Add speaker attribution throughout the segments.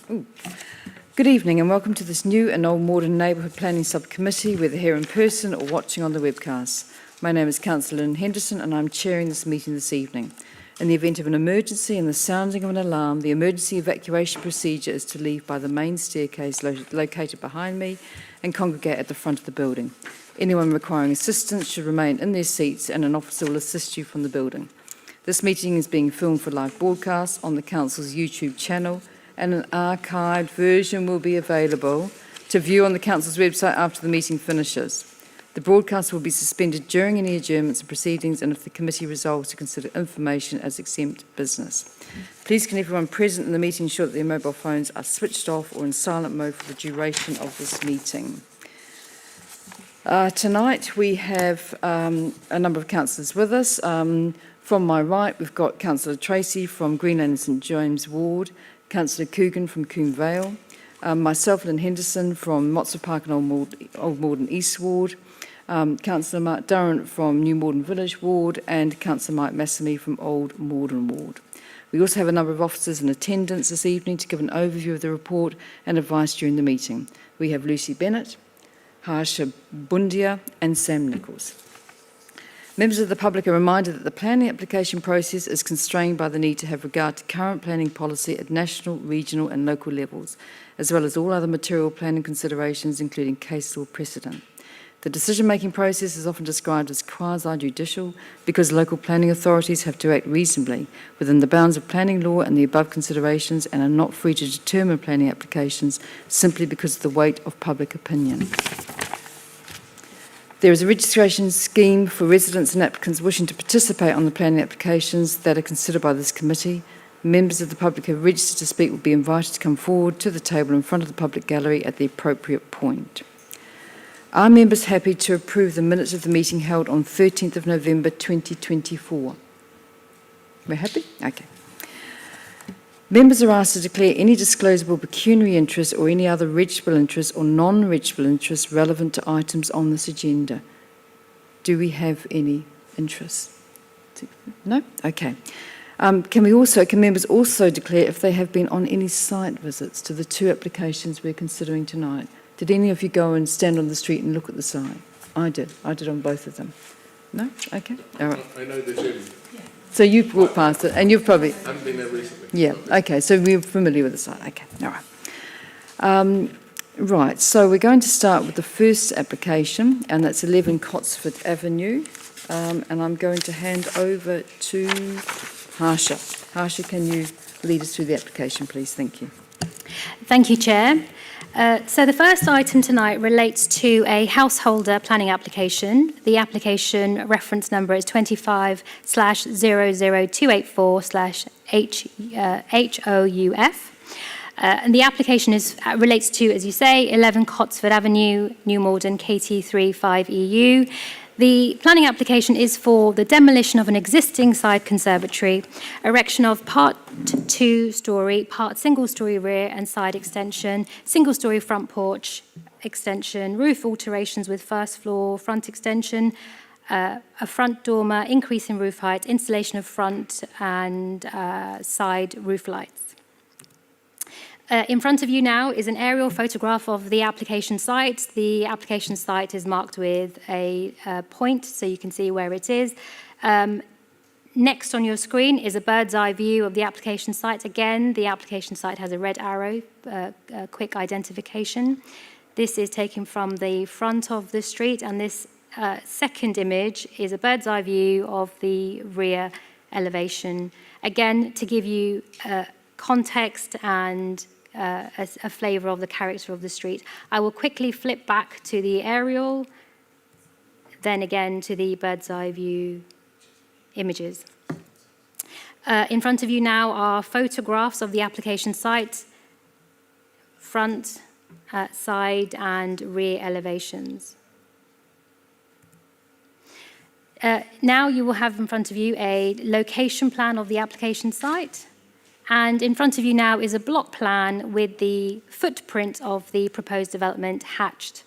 Speaker 1: Good evening and welcome to this new and old Malden Neighbourhood Planning Subcommittee, whether here in person or watching on the webcast. My name is Councillor Lynn Henderson and I'm chairing this meeting this evening. In the event of an emergency and the sounding of an alarm, the emergency evacuation procedure is to leave by the main staircase located behind me and congregate at the front of the building. Anyone requiring assistance should remain in their seats and an officer will assist you from the building. This meeting is being filmed for live broadcast on the Council's YouTube channel, and an archived version will be available to view on the Council's website after the meeting finishes. The broadcast will be suspended during any adjournments and proceedings and if the committee resolves to consider information as exempt business. Please can everyone present in the meeting ensure that their mobile phones are switched off or in silent mode for the duration of this meeting. Tonight we have a number of councillors with us. From my right we've got Councillor Tracy from Greenland and St James Ward, Councillor Coogan from Coombe Vale, myself, Lynn Henderson from Motzer Park and Old Malden East Ward, Councillor Mark Durrant from New Malden Village Ward, and Councillor Mike Massamy from Old Malden Ward. We also have a number of officers in attendance this evening to give an overview of the report and advice during the meeting. We have Lucy Bennett, Harsha Bundia, and Sam Nichols. Members of the public are reminded that the planning application process is constrained by the need to have regard to current planning policy at national, regional and local levels, as well as all other material planning considerations, including case law precedent. The decision-making process is often described as quasi-judicial because local planning authorities have to act reasonably within the bounds of planning law and the above considerations and are not free to determine planning applications simply because of the weight of public opinion. There is a registration scheme for residents and applicants wishing to participate on the planning applications that are considered by this committee. Members of the public who have registered to speak will be invited to come forward to the table in front of the public gallery at the appropriate point. Are members happy to approve the minutes of the meeting held on 13th of November 2024? We're happy? Okay. Members are asked to declare any disclosable pecuniary interest or any other registrable interest or non-registrable interest relevant to items on this agenda. Do we have any interest? No? Okay. Can members also declare if they have been on any site visits to the two applications we're considering tonight? Did any of you go and stand on the street and look at the site? I did. I did on both of them. No? Okay. All right.
Speaker 2: I know the gym.
Speaker 1: So you've walked past it and you've probably...
Speaker 2: I haven't been there recently.
Speaker 1: Yeah, okay, so we're familiar with the site. Okay, all right. Right, so we're going to start with the first application, and that's 11 Cotsford Avenue. And I'm going to hand over to Harsha. Harsha, can you lead us through the application, please? Thank you.
Speaker 3: Thank you, Chair. So the first item tonight relates to a householder planning application. The application reference number is 25/00284/HOUF. And the application relates to, as you say, 11 Cotsford Avenue, New Malden, KT3 5EU. The planning application is for the demolition of an existing side conservatory, erection of part 2-storey, part single-storey rear and side extension, single-storey front porch extension, roof alterations with first floor front extension, a front dormer, increase in roof height, installation of front and side roof lights. In front of you now is an aerial photograph of the application site. The application site is marked with a point so you can see where it is. Next on your screen is a bird's eye view of the application site. Again, the application site has a red arrow, quick identification. This is taken from the front of the street, and this second image is a bird's eye view of the rear elevation. Again, to give you context and a flavour of the character of the street. I will quickly flip back to the aerial, then again to the bird's eye view images. In front of you now are photographs of the application site, front, side and rear elevations. Now you will have in front of you a location plan of the application site. And in front of you now is a block plan with the footprint of the proposed development hatched,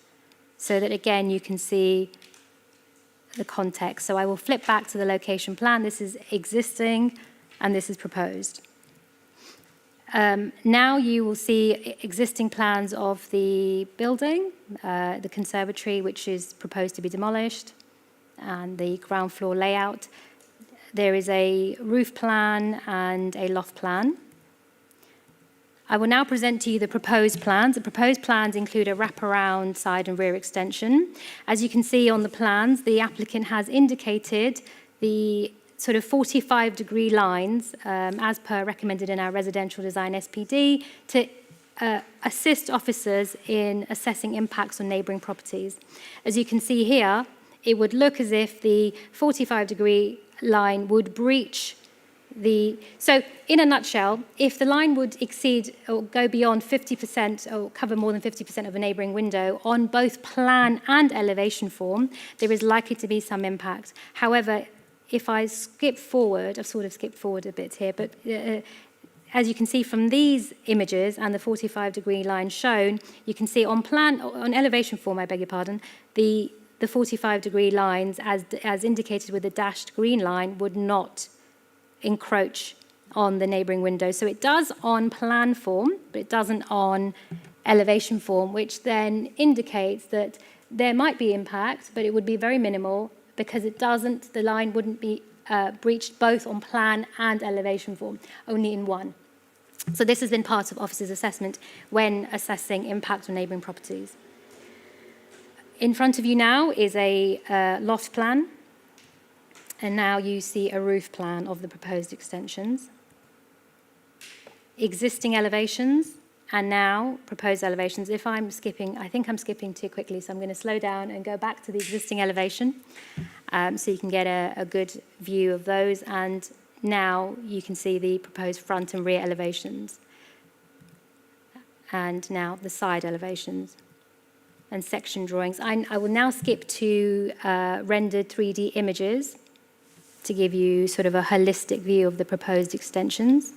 Speaker 3: so that again you can see the context. So I will flip back to the location plan. This is existing and this is proposed. Now you will see existing plans of the building, the conservatory, which is proposed to be demolished, and the ground floor layout. There is a roof plan and a loft plan. I will now present to you the proposed plans. The proposed plans include a wraparound side and rear extension. As you can see on the plans, the applicant has indicated the sort of 45-degree lines, as per recommended in our residential design SPD, to assist officers in assessing impacts on neighbouring properties. As you can see here, it would look as if the 45-degree line would breach so in a nutshell, if the line would exceed or go beyond 50% or cover more than 50% of a neighbouring window on both plan and elevation form, there is likely to be some impact. However, if I skip forward, I've sort of skipped forward a bit here, but as you can see from these images and the 45-degree line shown, you can see on elevation form, I beg your pardon, the 45-degree lines, as indicated with the dashed green line, would not encroach on the neighbouring window. So it does on plan form, but it doesn't on elevation form, which then indicates that there might be impact, but it would be very minimal because the line wouldn't be breached both on plan and elevation form, only in one. So this has been part of officers' assessment when assessing impact on neighbouring properties. In front of you now is a loft plan. And now you see a roof plan of the proposed extensions. Existing elevations, and now proposed elevations. If I'm skipping, I think I'm skipping too quickly, so I'm going to slow down and go back to the existing elevation so you can get a good view of those. And now you can see the proposed front and rear elevations. And now the side elevations and section drawings. I will now skip to rendered 3D images to give you sort of a holistic view of the proposed extensions.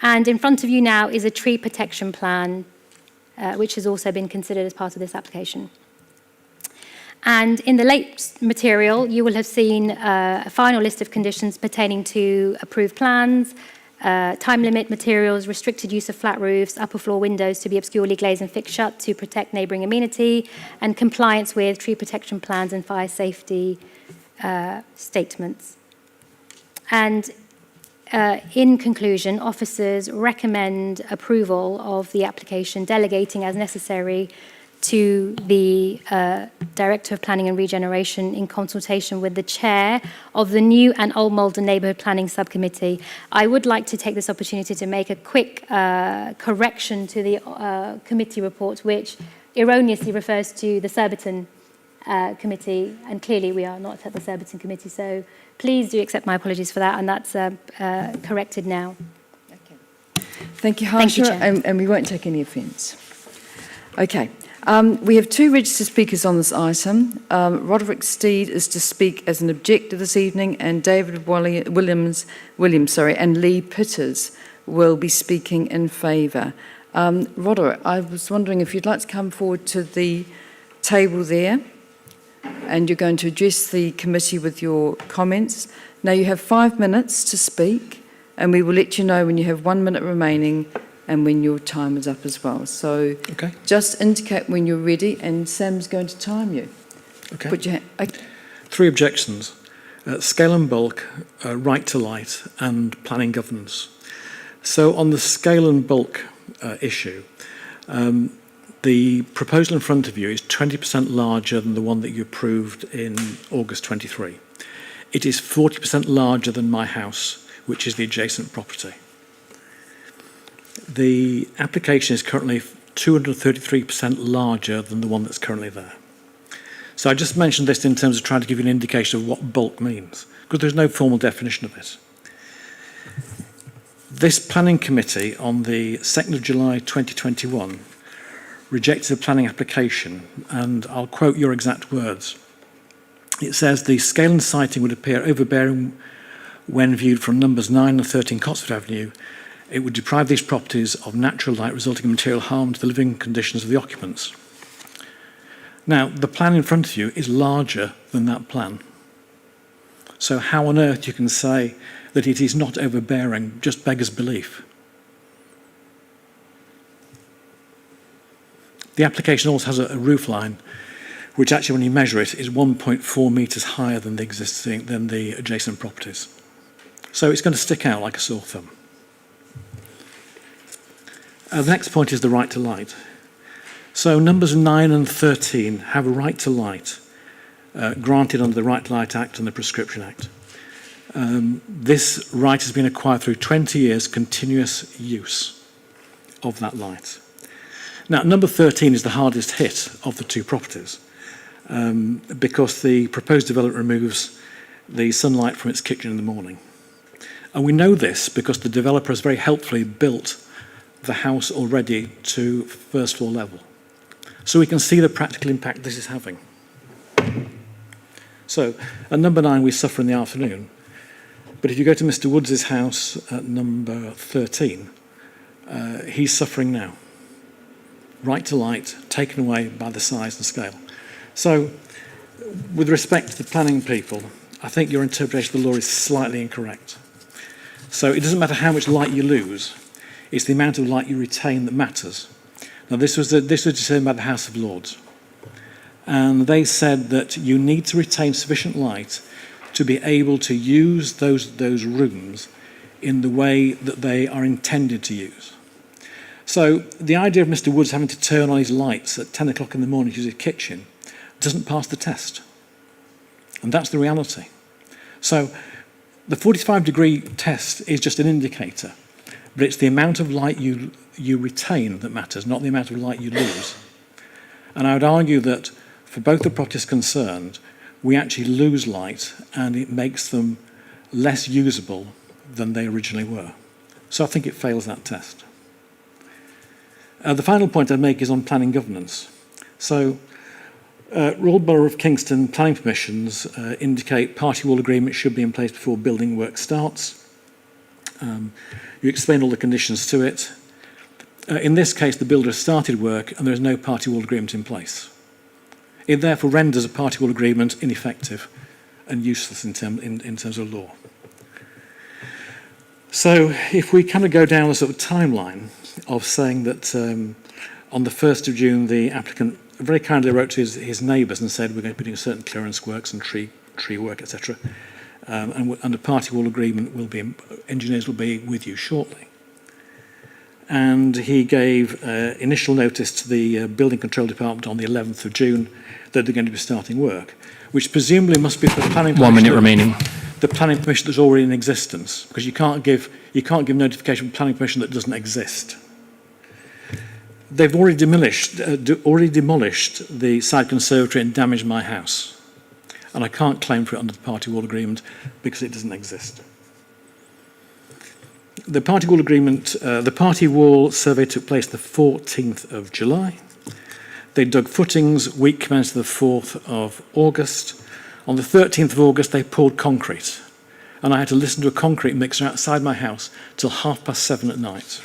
Speaker 3: And in front of you now is a tree protection plan, which has also been considered as part of this application. And in the late material, you will have seen a final list of conditions pertaining to approved plans, time limit materials, restricted use of flat roofs, upper floor windows to be obscurely glazed and fixed shut to protect neighbouring amenity, and compliance with tree protection plans and fire safety statements. And in conclusion, officers recommend approval of the application, delegating as necessary to the Director of Planning and Regeneration in consultation with the Chair of the new and Old Malden Neighbourhood Planning Subcommittee. I would like to take this opportunity to make a quick correction to the committee report, which erroneously refers to the Surbiton committee, and clearly we are not at the Surbiton committee, so please do accept my apologies for that, and that's corrected now.
Speaker 1: Okay. Thank you, Harsha, and we won't take any offence. Okay. We have two registered speakers on this item. Roderick Steed is to speak as an objector this evening, and David Williams, and Lee Pitters will be speaking in favour. Roderick, I was wondering if you'd like to come forward to the table there, and you're going to address the committee with your comments. Now you have 5 minutes to speak, and we will let you know when you have 1 minute remaining and when your time is up as well. So just indicate when you're ready, and Sam's going to time you.
Speaker 2: Okay.
Speaker 1: Put your hand. Okay.
Speaker 2: 3 objections: scale and bulk, right to light, and planning governance. So on the scale and bulk issue, the proposal in front of you is 20% larger than the one that you approved in August 23. It is 40% larger than my house, which is the adjacent property. The application is currently 233% larger than the one that's currently there. So I just mentioned this in terms of trying to give you an indication of what bulk means, because there's no formal definition of it. This planning committee on the 2nd of July 2021 rejected a planning application, and I'll quote your exact words. It says, the scale and siting would appear overbearing when viewed from numbers 9 and 13 Cotsford Avenue. It would deprive these properties of natural light, resulting in material harm to the living conditions of the occupants. Now, the plan in front of you is larger than that plan. So how on earth you can say that it is not overbearing just beggars belief. The application also has a roof line, which actually, when you measure it, is 1.4 metres higher than the adjacent properties. So it's going to stick out like a sore thumb. The next point is the right to light. So numbers 9 and 13 have a right to light granted under the Right to Light Act and the Prescription Act. This right has been acquired through 20 years continuous use of that light. Now, number 13 is the hardest hit of the two properties because the proposed development removes the sunlight from its kitchen in the morning. And we know this because the developer has very helpfully built the house already to first floor level. So we can see the practical impact this is having. So at number 9, we suffer in the afternoon. But if you go to Mr. Woods' house at number 13, he's suffering now. Right to light, taken away by the size and scale. So with respect to the planning people, I think your interpretation of the law is slightly incorrect. So it doesn't matter how much light you lose, it's the amount of light you retain that matters. Now this was determined by the House of Lords. And they said that you need to retain sufficient light to be able to use those rooms in the way that they are intended to use. So the idea of Mr. Woods having to turn on his lights at 10 o'clock in the morning to use his kitchen doesn't pass the test. And that's the reality. So the 45-degree test is just an indicator, but it's the amount of light you retain that matters, not the amount of light you lose. And I would argue that for both the properties concerned, we actually lose light and it makes them less usable than they originally were. So I think it fails that test. The final point I'd make is on planning governance. So Royal Borough of Kingston planning permissions indicate party wall agreements should be in place before building work starts. You explain all the conditions to it. In this case, the builder has started work and there is no party wall agreement in place. It therefore renders a party wall agreement ineffective and useless in terms of law. So if we kind of go down a sort of timeline of saying that on the 1st of June, the applicant very kindly wrote to his neighbours and said, we're going to be doing certain clearance works and tree work, etc. And a party wall agreement will be, engineers will be with you shortly. And he gave initial notice to the Building Control Department on the 11th of June that they're going to be starting work, which presumably must be for the planning permission.
Speaker 4: 1 minute remaining.
Speaker 2: The planning permission that's already in existence, because you can't give notification of planning permission that doesn't exist. They've already demolished the side conservatory and damaged my house, and I can't claim for it under the party wall agreement because it doesn't exist. The party wall agreement, the party wall survey took place the 14th of July. They dug footings week commencing the 4th of August. On the 13th of August, they poured concrete. And I had to listen to a concrete mixer outside my house till 7:30 at night.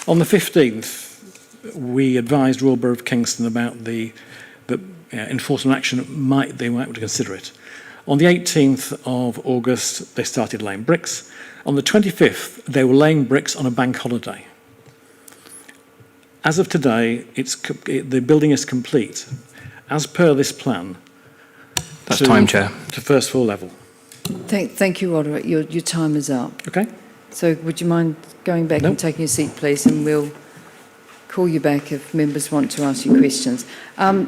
Speaker 2: On the 15th, we advised Royal Borough of Kingston about the enforcement action they might want to consider it. On the 18th of August, they started laying bricks. On the 25th, they were laying bricks on a bank holiday. As of today, the building is complete, as per this plan.
Speaker 4: That's time, Chair.
Speaker 2: To first floor level.
Speaker 1: Thank you, Roderick. Your time is up.
Speaker 2: Okay.
Speaker 1: So would you mind going back and taking your seat, please, and we'll call you back if members want to ask you questions.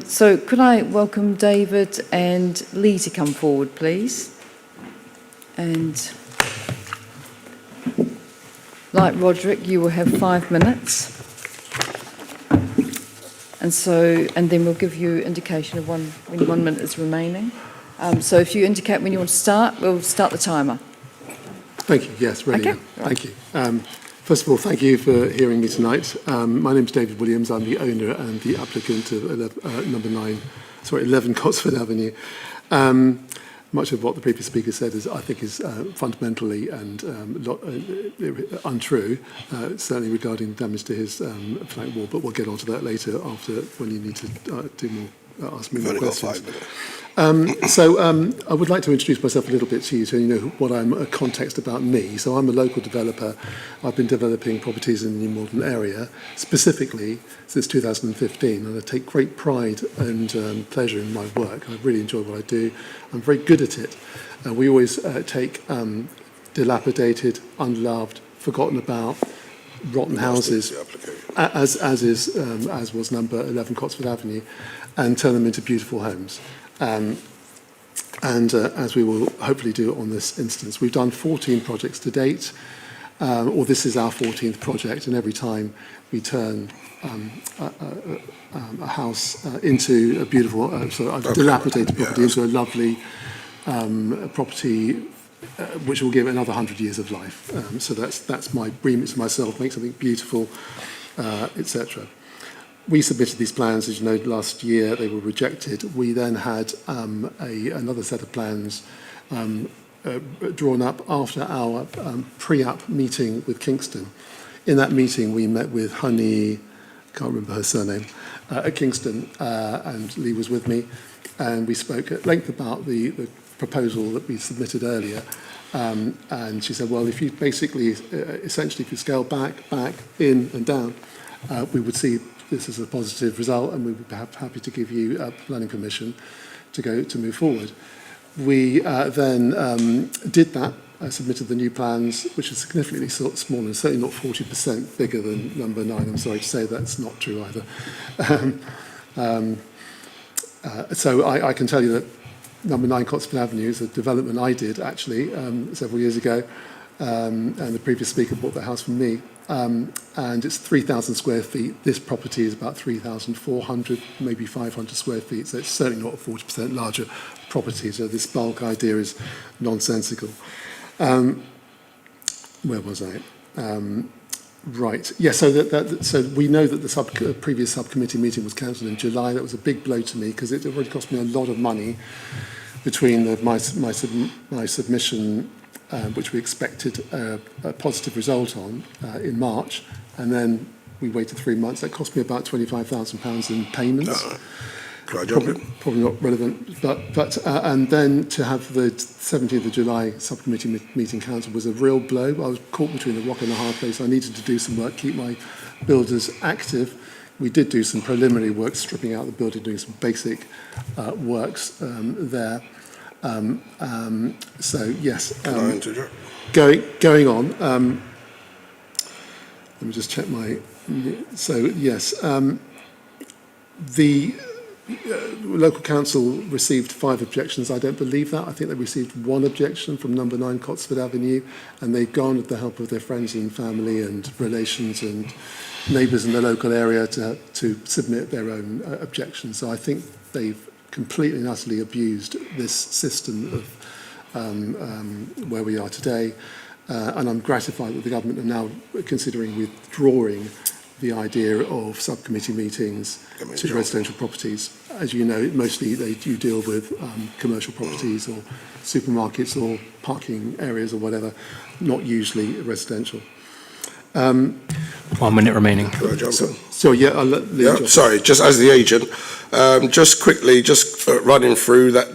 Speaker 1: So could I welcome David and Lee to come forward, please? And like Roderick, you will have 5 minutes. And then we'll give you indication of when 1 minute is remaining. So if you indicate when you want to start, we'll start the timer.
Speaker 5: Thank you. Yes, ready.
Speaker 1: Okay.
Speaker 5: Now. Thank you. First of all, thank you for hearing me tonight. My name's David Williams. I'm the owner and the applicant of 11 Cotswood Avenue. Much of what the previous speaker said I think is fundamentally and untrue, certainly regarding damage to his flank wall, but we'll get onto that later when you need to do more ask me more
Speaker 6: You've only got
Speaker 5: questions.
Speaker 6: 5 minutes.
Speaker 5: I would like to introduce myself a little bit to you so you know what I'm, a context about me. So I'm a local developer. I've been developing properties in the New Malden area, specifically since 2015, and I take great pride and pleasure in my work. I really enjoy what I do. I'm very good at it. We always take dilapidated, unloved, forgotten about, rotten houses, as was number 11 Cotswood Avenue, and turn them into beautiful homes. As we will hopefully do on this instance. We've done 14 projects to date, or this is our 14th project, and every time we turn a house into a beautiful, dilapidated property into a lovely property which will give it another 100 years of life. So that's my remit to myself, make something beautiful, etc. We submitted these plans, as you know, last year. They were rejected. We then had another set of plans drawn up after our pre-app meeting with Kingston. In that meeting, we met with Honey, can't remember her surname, at Kingston, and Lee was with me, and we spoke at length about the proposal that we submitted earlier. And she said, well, if you basically, essentially, if you scale back, in and down, we would see this is a positive result, and we would be happy to give you planning permission to move forward. We then did that, submitted the new plans, which is significantly smaller, certainly not 40% bigger than number 9. I'm sorry to say that's not true either. So I can tell you that number 9 Cotswood Avenue is a development I did actually several years ago, and the previous speaker bought the house from me. And it's 3,000 square feet. This property is about 3,400, maybe 500 square feet. So it's certainly not a 40% larger property. So this bulk idea is nonsensical. Where was I? Right. Yeah. So we know that the previous subcommittee meeting was cancelled in July. That was a big blow to me because it already cost me a lot of money between my submission, which we expected a positive result on in March, and then we waited 3 months. That cost me about £25,000 in payments. Probably not relevant, but and then to have the 17th of July subcommittee meeting cancelled was a real blow. I was caught between a rock and a hard place. I needed to do some work, keep my builders active. We did do some preliminary work, stripping out the building, doing some basic works there. So yes,
Speaker 6: Can I interject?
Speaker 5: going on. Let me just check my. So yes, the local council received 5 objections. I don't believe that. I think they received 1 objection from number 9 Cotswood Avenue, and they've garnered the help of their friends and family and relations and neighbours in the local area to submit their own objections. So I think they've completely and utterly abused this system of where we are today. And I'm gratified that the government are now considering withdrawing the idea of subcommittee meetings to residential properties. As you know, mostly they do deal with commercial properties or supermarkets or parking areas or whatever, not usually residential.
Speaker 4: 1 minute remaining.
Speaker 6: Can I jump in?
Speaker 5: So yeah, I'll let Lee jump.
Speaker 6: Sorry, just as the agent, just quickly, running through that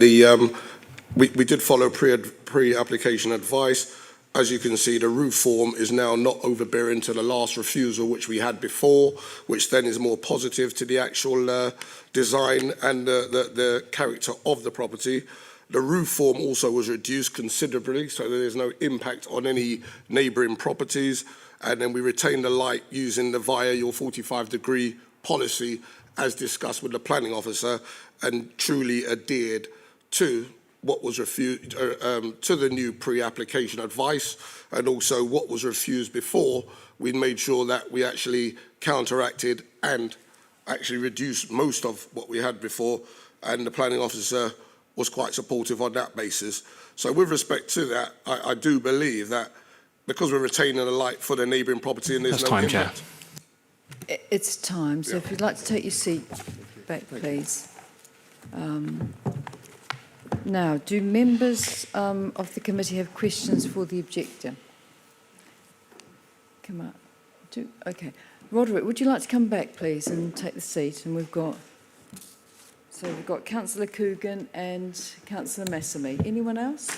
Speaker 6: we did follow pre-application advice. As you can see, the roof form is now not overbearing to the last refusal, which we had before, which then is more positive to the actual design and the character of the property. The roof form also was reduced considerably, so there's no impact on any neighbouring properties. And then we retained the light using the via your 45-degree policy, as discussed with the planning officer, and truly adhered to what was refused, to the new pre-application advice, and also what was refused before. We made sure that we actually counteracted and actually reduced most of what we had before, and the planning officer was quite supportive on that basis. So with respect to that, I do believe that because we're retaining the light for the neighbouring property and there's
Speaker 4: That's
Speaker 6: no
Speaker 4: time, Chair.
Speaker 6: impact.
Speaker 1: It's time, so if you'd like to take your seat back, please. Now, do members of the committee have questions for the objector? Come up. Okay. Roderick, would you like to come back, please, and take the seat? And we've got So we've got Councillor Coogan and Councillor Massamy. Anyone else?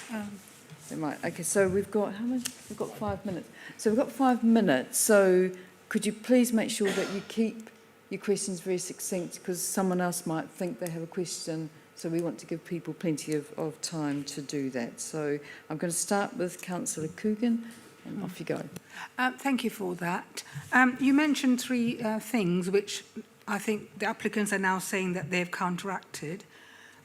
Speaker 1: Right. Okay. So we've got how much? We've got 5 minutes. So we've got 5 minutes. So could you please make sure that you keep your questions very succinct, because someone else might think they have a question. So we want to give people plenty of time to do that. So I'm going to start with Councillor Coogan, and off you go.
Speaker 7: Thank you for that. You mentioned three things which I think the applicants are now saying that they've counteracted.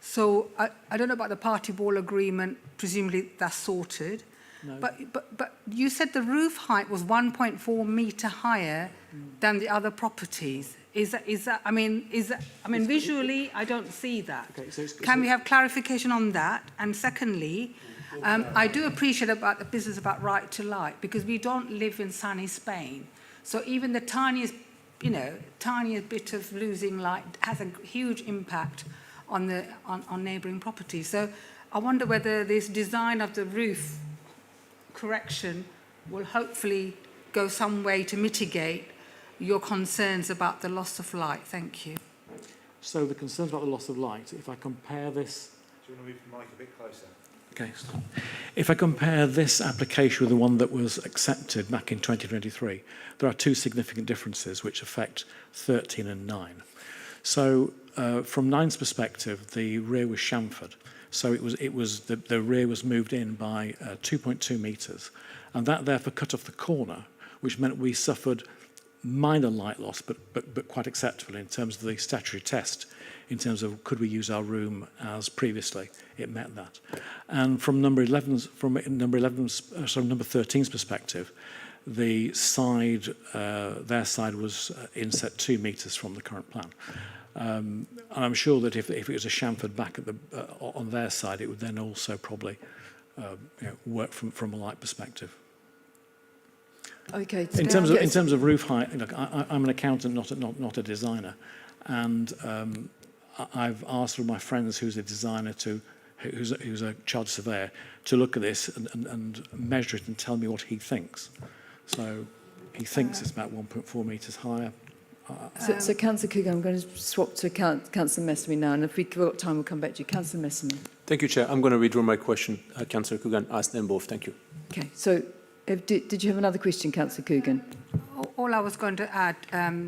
Speaker 7: So I don't know about the party wall agreement, presumably that's sorted.
Speaker 2: No.
Speaker 7: But you said the roof height was 1.4 metre higher than the other properties. Is that? I mean, visually, I don't see that.
Speaker 2: Okay,
Speaker 7: Can we have clarification on that? And secondly, I do appreciate about the business about right to light, because we don't live in sunny Spain. So even the tiniest bit of losing light has a huge impact on neighbouring properties. So I wonder whether this design of the roof correction will hopefully go some way to mitigate your concerns about the loss of light. Thank you.
Speaker 2: So the concerns about the loss of light, if I compare this...
Speaker 8: Do you want to move the mic a bit closer?
Speaker 2: Okay. If I compare this application with the one that was accepted back in 2023, there are two significant differences which affect 13 and 9. So from 9's perspective, the rear was chamfered. So the rear was moved in by 2.2 metres, and that therefore cut off the corner, which meant we suffered minor light loss, but quite acceptable in terms of the statutory test, in terms of could we use our room as previously. It met that. And from number 13's perspective, the side, their side was inset 2 metres from the current plan. And I'm sure that if it was a chamfered back at on their side, it would then also probably work from a light perspective.
Speaker 1: Okay.
Speaker 2: In terms of roof height, look, I'm an accountant, not a designer, and I've asked one of my friends who's a designer who's a chartered surveyor to look at this and measure it and tell me what he thinks. So he thinks it's about 1.4 metres higher.
Speaker 1: So Councillor Coogan, I'm going to swap to Councillor Massamy now, and if we've got time, we'll come back to you. Councillor Massamy.
Speaker 4: Thank you, Chair. I'm going to withdraw my question. Councillor Coogan asked them both. Thank you.
Speaker 1: Okay. So did you have another question, Councillor Coogan?
Speaker 7: All I was going to add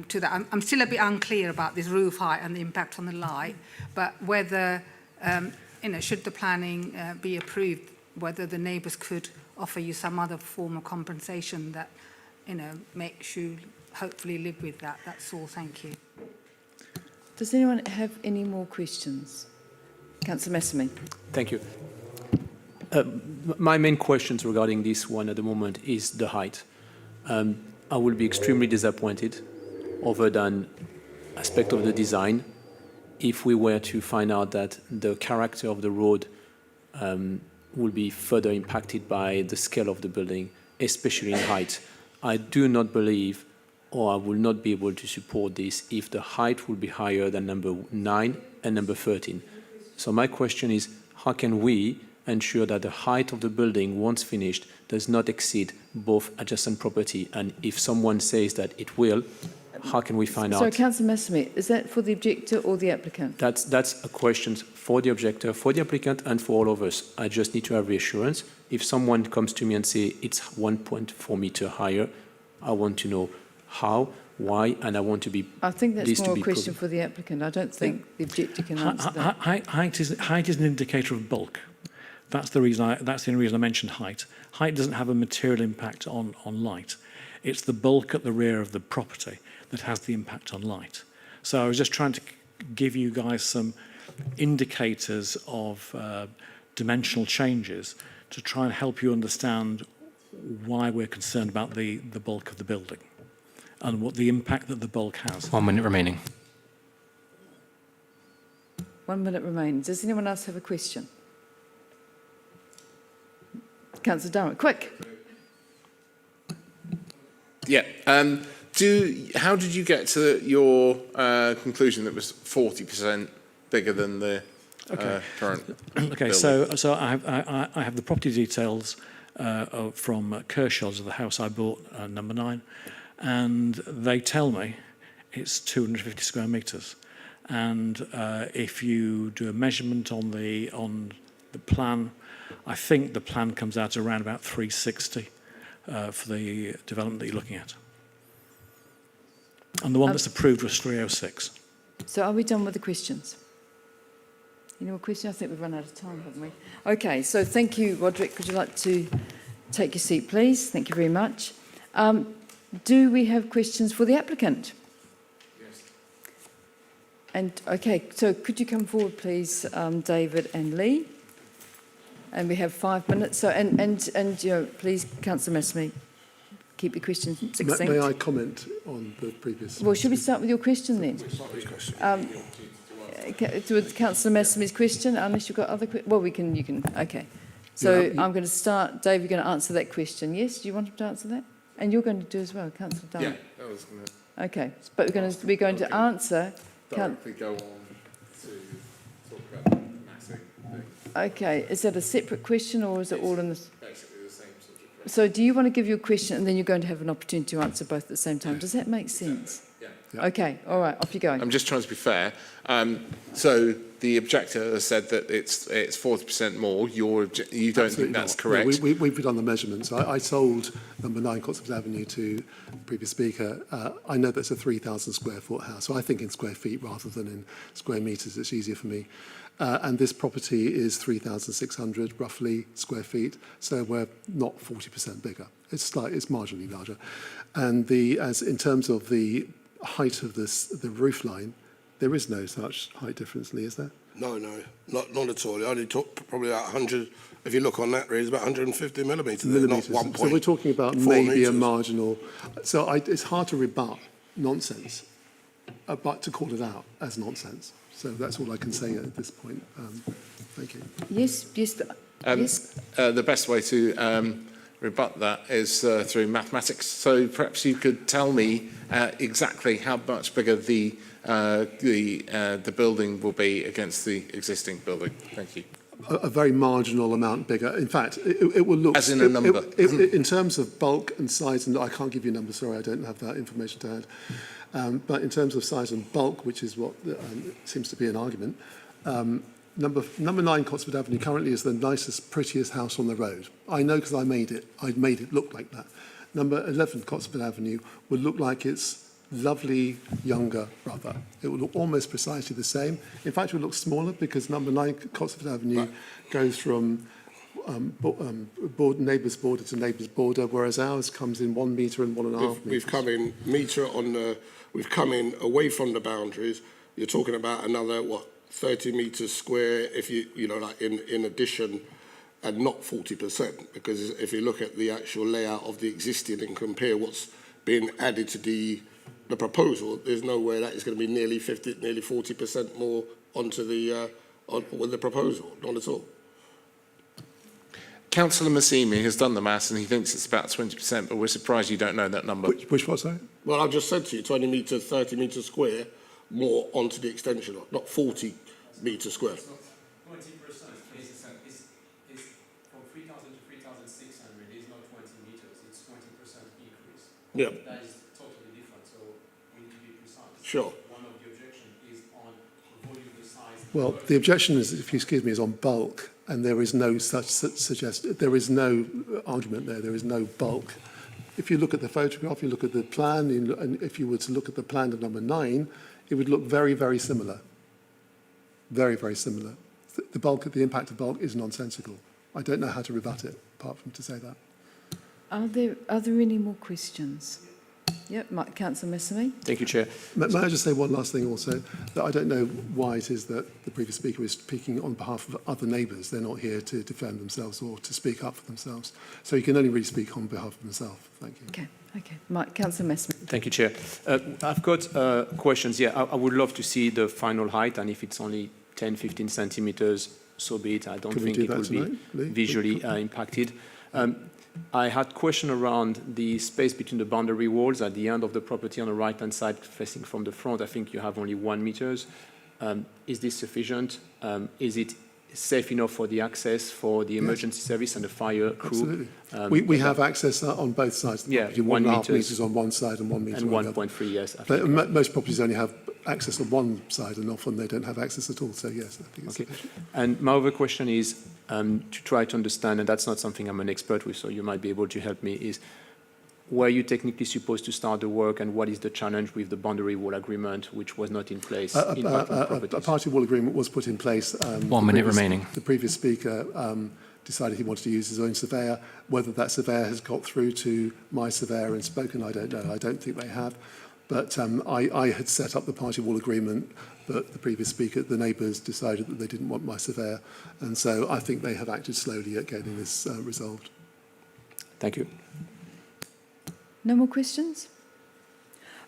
Speaker 7: to that, I'm still a bit unclear about this roof height and the impact on the light, but whether, should the planning be approved, whether the neighbours could offer you some other form of compensation that, makes you hopefully live with that. That's all. Thank you.
Speaker 1: Does anyone have any more questions? Councillor Massamy.
Speaker 4: Thank you. My main questions regarding this one at the moment is the height. I will be extremely disappointed over than aspect of the design if we were to find out that the character of the road will be further impacted by the scale of the building, especially in height. I do not believe, or I will not be able to support this if the height will be higher than number 9 and number 13. So my question is, how can we ensure that the height of the building, once finished, does not exceed both adjacent property? And if someone says that it will, how can we find out?
Speaker 1: Sorry, Councillor Massamy, is that for the objector or the applicant?
Speaker 4: That's a question for the objector, for the applicant, and for all of us. I just need to have reassurance. If someone comes to me and say it's 1.4 metre higher, I want to know how, why, and I want to be...
Speaker 1: I think that's more a question for the applicant. I don't think the objector can answer that.
Speaker 2: Height is an indicator of bulk. That's the only reason I mentioned height. Height doesn't have a material impact on light. It's the bulk at the rear of the property that has the impact on light. So I was just trying to give you guys some indicators of dimensional changes to try and help you understand why we're concerned about the bulk of the building and what the impact that the bulk has.
Speaker 4: 1 minute remaining.
Speaker 1: 1 minute remains. Does anyone else have a question? Councillor Durham, quick.
Speaker 8: Yeah. How did you get to your conclusion that was 40% bigger than the current?
Speaker 2: Okay,
Speaker 8: building?
Speaker 2: so I have the property details from Kershaw's of the house I bought, number 9, and they tell me it's 250 square metres. And if you do a measurement on the plan, I think the plan comes out around about 360 for the development that you're looking at. And the one that's approved was 306.
Speaker 1: So are we done with the questions? Any more questions? I think we've run out of time, haven't we? Okay, so thank you, Roderick. Would you like to take your seat, please? Thank you very much. Do we have questions for the applicant?
Speaker 8: Yes.
Speaker 1: And okay, so could you come forward, please, David and Lee? And we have 5 minutes. So and you know, please, Councillor Messamy, keep your questions succinct.
Speaker 5: May I comment on the previous?
Speaker 1: Well, should we start with your question then? With Councillor Messamy's question, unless you've got other questions. Well, you can. Okay. So
Speaker 5: Yeah,
Speaker 1: I'm going to start. Dave, you're going to answer that question. Yes, do you want him to answer that? And you're going to do as well, Councillor Dunn.
Speaker 8: Yeah, that was going to
Speaker 1: Okay, but we're going to answer.
Speaker 8: directly go on to talk about the massing thing.
Speaker 1: Okay, is that a separate question or is it all in this?
Speaker 8: Basically the same sort of question.
Speaker 1: So do you want to give your question and then you're going to have an opportunity to answer both at the same time? Does that make sense?
Speaker 8: Yeah.
Speaker 1: Okay, all right, off you go.
Speaker 8: I'm just trying to be fair. So the objector has said that it's 40% more. You don't
Speaker 5: Absolutely
Speaker 8: think that's
Speaker 5: not.
Speaker 8: correct?
Speaker 5: No, we've done the measurements. I sold number 9 Cotswold Avenue to the previous speaker. I know that's a 3,000 square foot house, so I think in square feet rather than in square metres. It's easier for me. And this property is 3,600 roughly square feet, so we're not 40% bigger. It's marginally larger. And in terms of the height of the roof line, there is no such height difference, Lee, is there?
Speaker 6: No, not at all. I only took probably about 100, if you look on that, it's about 150 millimetres, not 1
Speaker 5: So we're talking about
Speaker 6: 4
Speaker 5: maybe
Speaker 6: metres.
Speaker 5: a marginal. So it's hard to rebut nonsense, but to call it out as nonsense. So that's all I can say at this point. Thank you.
Speaker 1: Yes.
Speaker 8: The best way to rebut that is through mathematics. So perhaps you could tell me exactly how much bigger the building will be against the existing building. Thank you.
Speaker 5: A very marginal amount bigger. In fact, it will look...
Speaker 8: As in a number?
Speaker 5: In terms of bulk and size, and I can't give you a number, sorry, I don't have that information to hand. But in terms of size and bulk, which is what seems to be an argument, number 9 Cotswold Avenue currently is the nicest, prettiest house on the road. I know because I made it. I made it look like that. Number 11 Cotswold Avenue would look like its lovely younger brother. It will look almost precisely the same. In fact, it will look smaller because number 9 Cotswold Avenue goes from neighbour's border to neighbour's border, whereas ours comes in 1 metre and 1.5 metres.
Speaker 6: We've come in metre on the... We've come in away from the boundaries. You're talking about another, 30 metres square, if like in addition, and not 40%, because if you look at the actual layout of the existing and compare what's being added to the proposal, there's no way that is going to be nearly 40% more onto with the proposal, not at all.
Speaker 8: Councillor Massimi has done the maths and he thinks it's about 20%, but we're surprised you don't know that number.
Speaker 5: Which what, sorry?
Speaker 6: Well, I've just said to you, 20 metres, 30 metres square, more onto the extension, not 40 metres square.
Speaker 4: 20% is from 3,000 to 3,600 is not 20 metres, it's 20% increase.
Speaker 6: Yeah.
Speaker 4: That is totally different, so we need to be precise.
Speaker 6: Sure.
Speaker 4: One of the objections is on the volume, the size.
Speaker 5: Well, the objection is, if you excuse me, is on bulk, and there is no there is no argument there. There is no bulk. If you look at the photograph, you look at the plan, and if you were to look at the plan of number 9, it would look very, very similar. Very, very similar. The impact of bulk is nonsensical. I don't know how to rebut it, apart from to say that.
Speaker 1: Are there any more questions? Yep, Councillor Messamy.
Speaker 4: Thank you, Chair.
Speaker 5: May I just say one last thing also, that I don't know why it is that the previous speaker is speaking on behalf of other neighbours. They're not here to defend themselves or to speak up for themselves. So you can only really speak on behalf of himself. Thank you.
Speaker 1: Okay. Councillor Messamy.
Speaker 4: Thank you, Chair. I've got questions. I would love to see the final height, and if it's only 10, 15 centimetres, so be it. I don't think it will be visually impacted. I had a question around the space between the boundary walls at the end of the property on the right-hand side facing from the front. I think you have only 1 metre. Is this sufficient? Is it safe enough for the access for the emergency service and the fire crew?
Speaker 5: Absolutely. We have access on both sides of the property, 1.5 metres on one side and 1 metre on the other.
Speaker 4: And 1.3, yes.
Speaker 5: But most properties only have access on one side, and often they don't have access at all. So yes, I think it's
Speaker 4: Okay.
Speaker 5: sufficient.
Speaker 4: And my other question is to try to understand, and that's not something I'm an expert with, so you might be able to help me, is were you technically supposed to start the work, and what is the challenge with the boundary wall agreement, which was not in place in parking properties?
Speaker 5: A party wall agreement was put in place.
Speaker 9: 1 minute remaining.
Speaker 5: The previous speaker decided he wanted to use his own surveyor. Whether that surveyor has got through to my surveyor and spoken, I don't know. I don't think they have. But I had set up the party wall agreement, but the previous speaker, the neighbours, decided that they didn't want my surveyor. And so I think they have acted slowly at getting this resolved.
Speaker 4: Thank you.
Speaker 1: No more questions?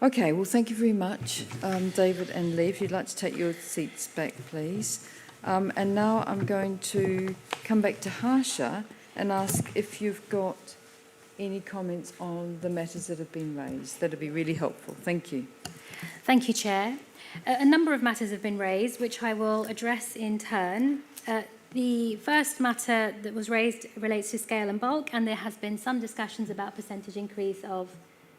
Speaker 1: Okay, well, thank you very much, David and Lee. If you'd like to take your seats back, please. And now I'm going to come back to Harsha and ask if you've got any comments on the matters that have been raised. That'd be really helpful. Thank you.
Speaker 3: Thank you, Chair. A number of matters have been raised, which I will address in turn. The first matter that was raised relates to scale and bulk, and there has been some discussions about percentage increase of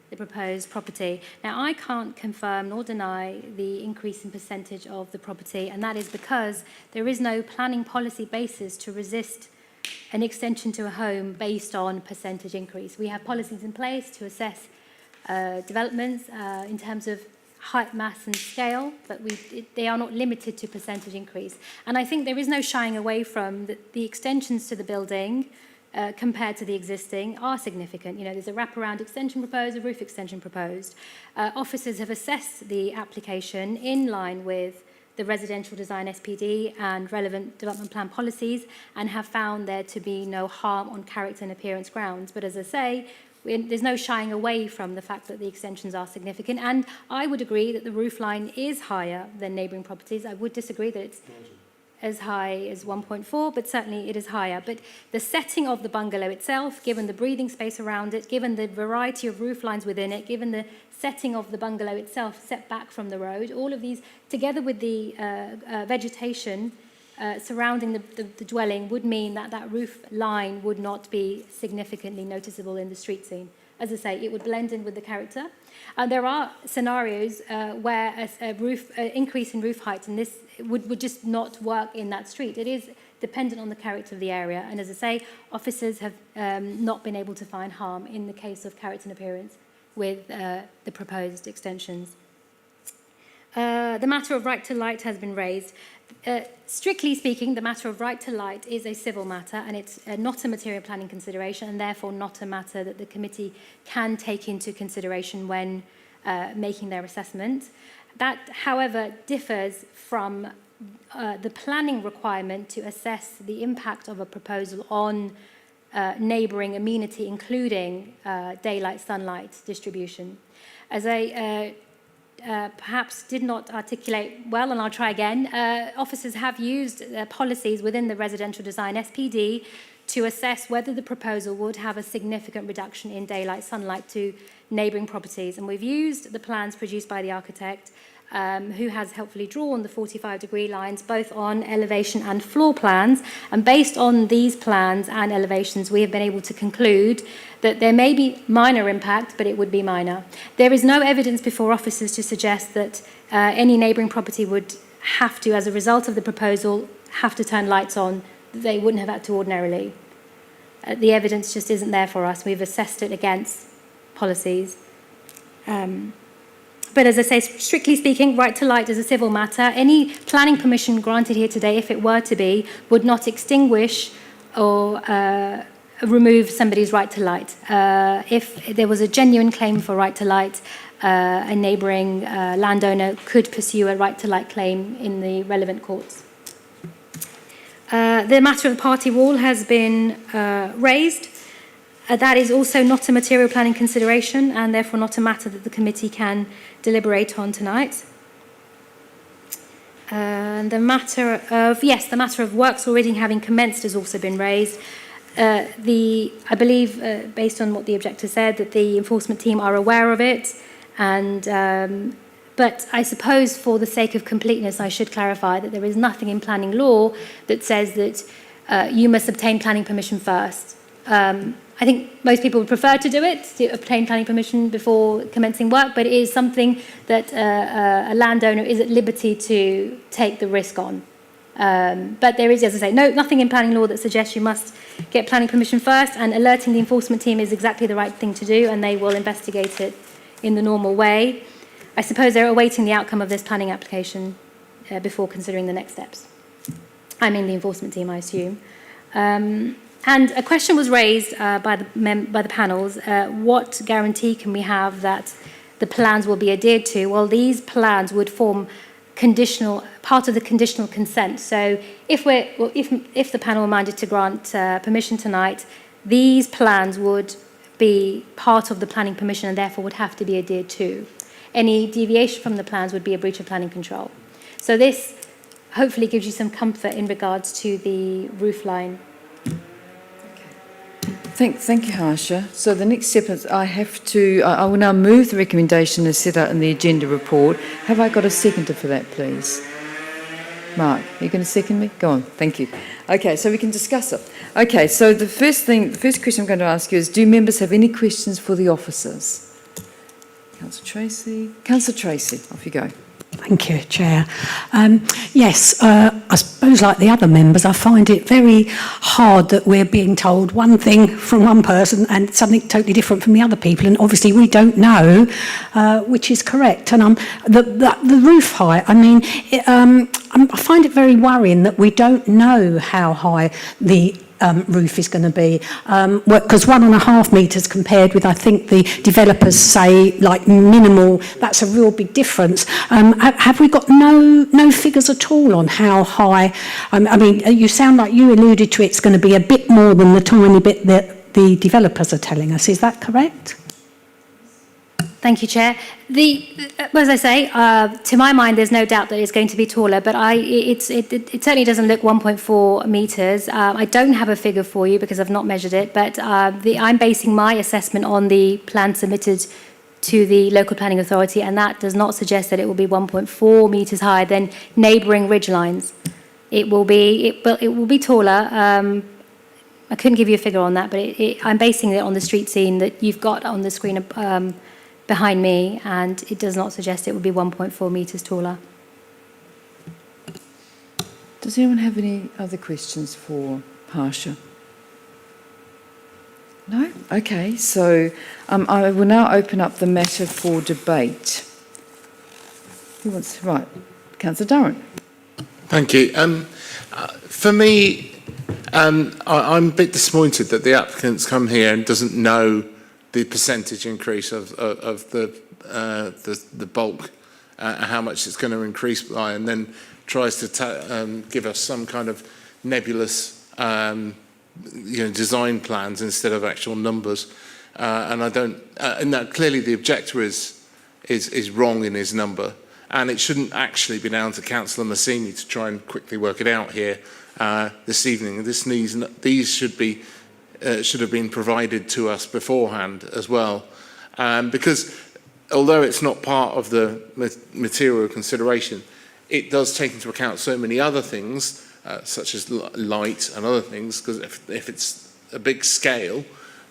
Speaker 3: the proposed property. Now, I can't confirm nor deny the increase in percentage of the property, and that is because there is no planning policy basis to resist an extension to a home based on percentage increase. We have policies in place to assess developments in terms of height, mass and scale, but they are not limited to percentage increase. And I think there is no shying away from that the extensions to the building compared to the existing are significant. You know, there's a wraparound extension proposed, a roof extension proposed. Officers have assessed the application in line with the residential design SPD and relevant development plan policies and have found there to be no harm on character and appearance grounds. But as I say, there's no shying away from the fact that the extensions are significant. And I would agree that the roof line is higher than neighbouring properties. I would disagree that it's as high as 1.4, but certainly it is higher. But the setting of the bungalow itself, given the breathing space around it, given the variety of roof lines within it, given the setting of the bungalow itself set back from the road, all of these, together with the vegetation surrounding the dwelling, would mean that that roof line would not be significantly noticeable in the street scene. As I say, it would blend in with the character. And there are scenarios where a roof increase in roof height, and this would just not work in that street. It is dependent on the character of the area. And as I say, officers have not been able to find harm in the case of character and appearance with the proposed extensions. The matter of right to light has been raised. Strictly speaking, the matter of right to light is a civil matter, and it's not a material planning consideration, and therefore not a matter that the committee can take into consideration when making their assessment. That, however, differs from the planning requirement to assess the impact of a proposal on neighbouring amenity, including daylight sunlight distribution. As I perhaps did not articulate well, and I'll try again, officers have used policies within the residential design SPD to assess whether the proposal would have a significant reduction in daylight sunlight to neighbouring properties. And we've used the plans produced by the architect, who has helpfully drawn the 45-degree lines both on elevation and floor plans. And based on these plans and elevations, we have been able to conclude that there may be minor impact, but it would be minor. There is no evidence before officers to suggest that any neighbouring property would have to, as a result of the proposal, have to turn lights on that they wouldn't have had to ordinarily. The evidence just isn't there for us. We've assessed it against policies. But as I say, strictly speaking, right to light is a civil matter. Any planning permission granted here today, if it were to be, would not extinguish or remove somebody's right to light. If there was a genuine claim for right to light, a neighbouring landowner could pursue a right to light claim in the relevant courts. The matter of the party wall has been raised. That is also not a material planning consideration and therefore not a matter that the committee can deliberate on tonight. The matter of works already having commenced has also been raised. I believe, based on what the objector said, that the enforcement team are aware of it, but I suppose for the sake of completeness I should clarify that there is nothing in planning law that says that you must obtain planning permission first. I think most people would prefer to do it, to obtain planning permission before commencing work, but it is something that a landowner is at liberty to take the risk on. But there is, as I say, nothing in planning law that suggests you must get planning permission first, and alerting the enforcement team is exactly the right thing to do, and they will investigate it in the normal way. I suppose they're awaiting the outcome of this planning application before considering the next steps. I mean the enforcement team, I assume. And a question was raised by the panels, what guarantee can we have that the plans will be adhered to? Well, these plans would form part of the conditional consent. So if the panel were minded to grant permission tonight, these plans would be part of the planning permission and therefore would have to be adhered to. Any deviation from the plans would be a breach of planning control. So this hopefully gives you some comfort in regards to the roof line.
Speaker 1: Thank you, Harsha. So the next step is I will now move the recommendation as set out in the agenda report. Have I got a seconder for that, please? Mark, are you going to second me? Go on, thank you. Okay, so we can discuss it. Okay, so the first question I'm going to ask you is, do members have any questions for the officers? Councillor Tracy. Councillor Tracy, off you go.
Speaker 9: Thank you, Chair. Yes, I suppose like the other members, I find it very hard that we're being told one thing from one person and something totally different from the other people, and obviously we don't know which is correct. And the roof height, I mean, I find it very worrying that we don't know how high the roof is going to be, because 1.5 metres compared with, I think the developers say, like minimal, that's a real big difference. Have we got no figures at all on how high? I mean, you sound like you alluded to it's going to be a bit more than the tiny bit that the developers are telling us. Is that correct?
Speaker 3: Thank you, Chair. As I say, to my mind, there's no doubt that it's going to be taller, but it certainly doesn't look 1.4 metres. I don't have a figure for you because I've not measured it, but I'm basing my assessment on the plan submitted to the local planning authority, and that does not suggest that it will be 1.4 metres higher than neighbouring ridge lines. It will be taller. I couldn't give you a figure on that, but I'm basing it on the street scene that you've got on the screen behind me, and it does not suggest it would be 1.4 metres taller.
Speaker 1: Does anyone have any other questions for Harsha? No? Okay, so I will now open up the matter for debate. Who wants to? Right, Councillor Durrant.
Speaker 8: Thank you. For me, I'm a bit disappointed that the applicant's come here and doesn't know the percentage increase of the bulk, how much it's going to increase by, and then tries to give us some kind of nebulous design plans instead of actual numbers. And I don't. And that clearly the objector is wrong in his number, and it shouldn't actually be down to Councillor Massini to try and quickly work it out here this evening. These should have been provided to us beforehand as well, because although it's not part of the material consideration, it does take into account so many other things, such as light and other things, because if it's a big scale,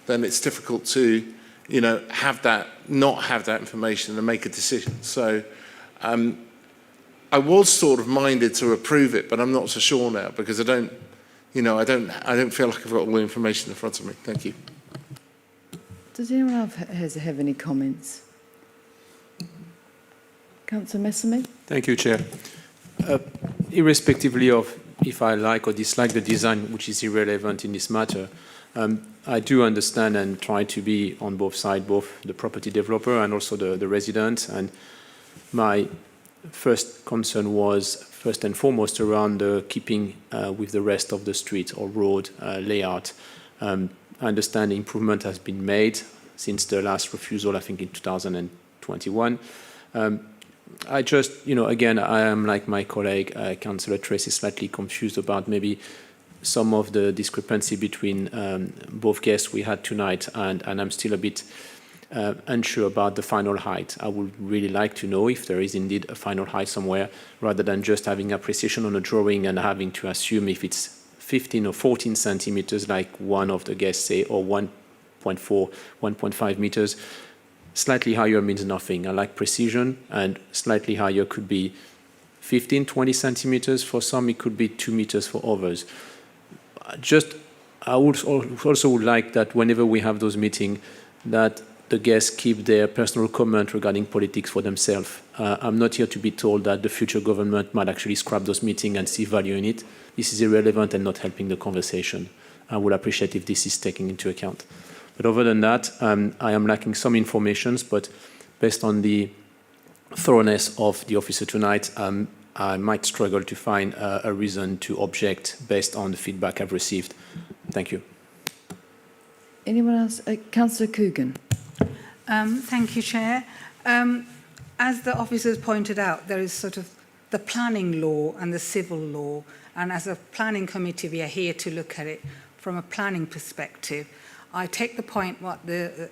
Speaker 8: then it's difficult to, not have that information and make a decision. So I was sort of minded to approve it, but I'm not so sure now, because I don't feel like I've got all the information in front of me. Thank you.
Speaker 1: Does anyone else have any comments? Councillor Massimi?
Speaker 4: Thank you, Chair. Irrespectively of if I like or dislike the design, which is irrelevant in this matter, I do understand and try to be on both sides, both the property developer and also the resident. And my first concern was first and foremost around keeping with the rest of the street or road layout. I understand improvement has been made since the last refusal, I think in 2021. I just, again, I am like my colleague, Councillor Tracy, slightly confused about maybe some of the discrepancy between both guests we had tonight, and I'm still a bit unsure about the final height. I would really like to know if there is indeed a final height somewhere, rather than just having appreciation on a drawing and having to assume if it's 15 or 14 centimeters, like one of the guests say, or 1.4, 1.5 meters. Slightly higher means nothing. I like precision, and slightly higher could be 15, 20 centimeters for some, it could be 2 meters for others. I would also would like that whenever we have those meetings, that the guests keep their personal comment regarding politics for themselves. I'm not here to be told that the future government might actually scrap those meetings and see value in it. This is irrelevant and not helping the conversation. I would appreciate if this is taken into account. But other than that, I am lacking some information, but based on the thoroughness of the officer tonight, I might struggle to find a reason to object based on the feedback I've received. Thank you.
Speaker 1: Anyone else? Councillor Coogan.
Speaker 7: Thank you, Chair. As the officers pointed out, there is sort of the planning law and the civil law, and as a planning committee, we are here to look at it from a planning perspective. I take the point what the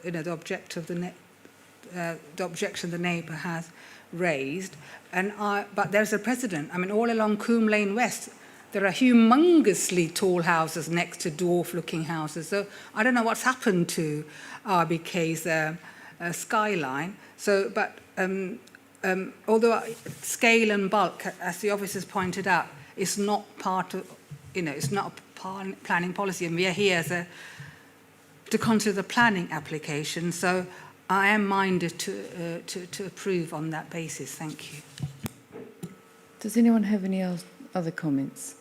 Speaker 7: objection the neighbour has raised, but there's a precedent. I mean, all along Coombe Lane West, there are humongously tall houses next to dwarf-looking houses. So I don't know what's happened to RBK's skyline. So, but although scale and bulk, as the officers pointed out, is not part of, it's not a planning policy, and we are here to consider the planning application. So I am minded to approve on that basis. Thank you.
Speaker 1: Does anyone have any other comments?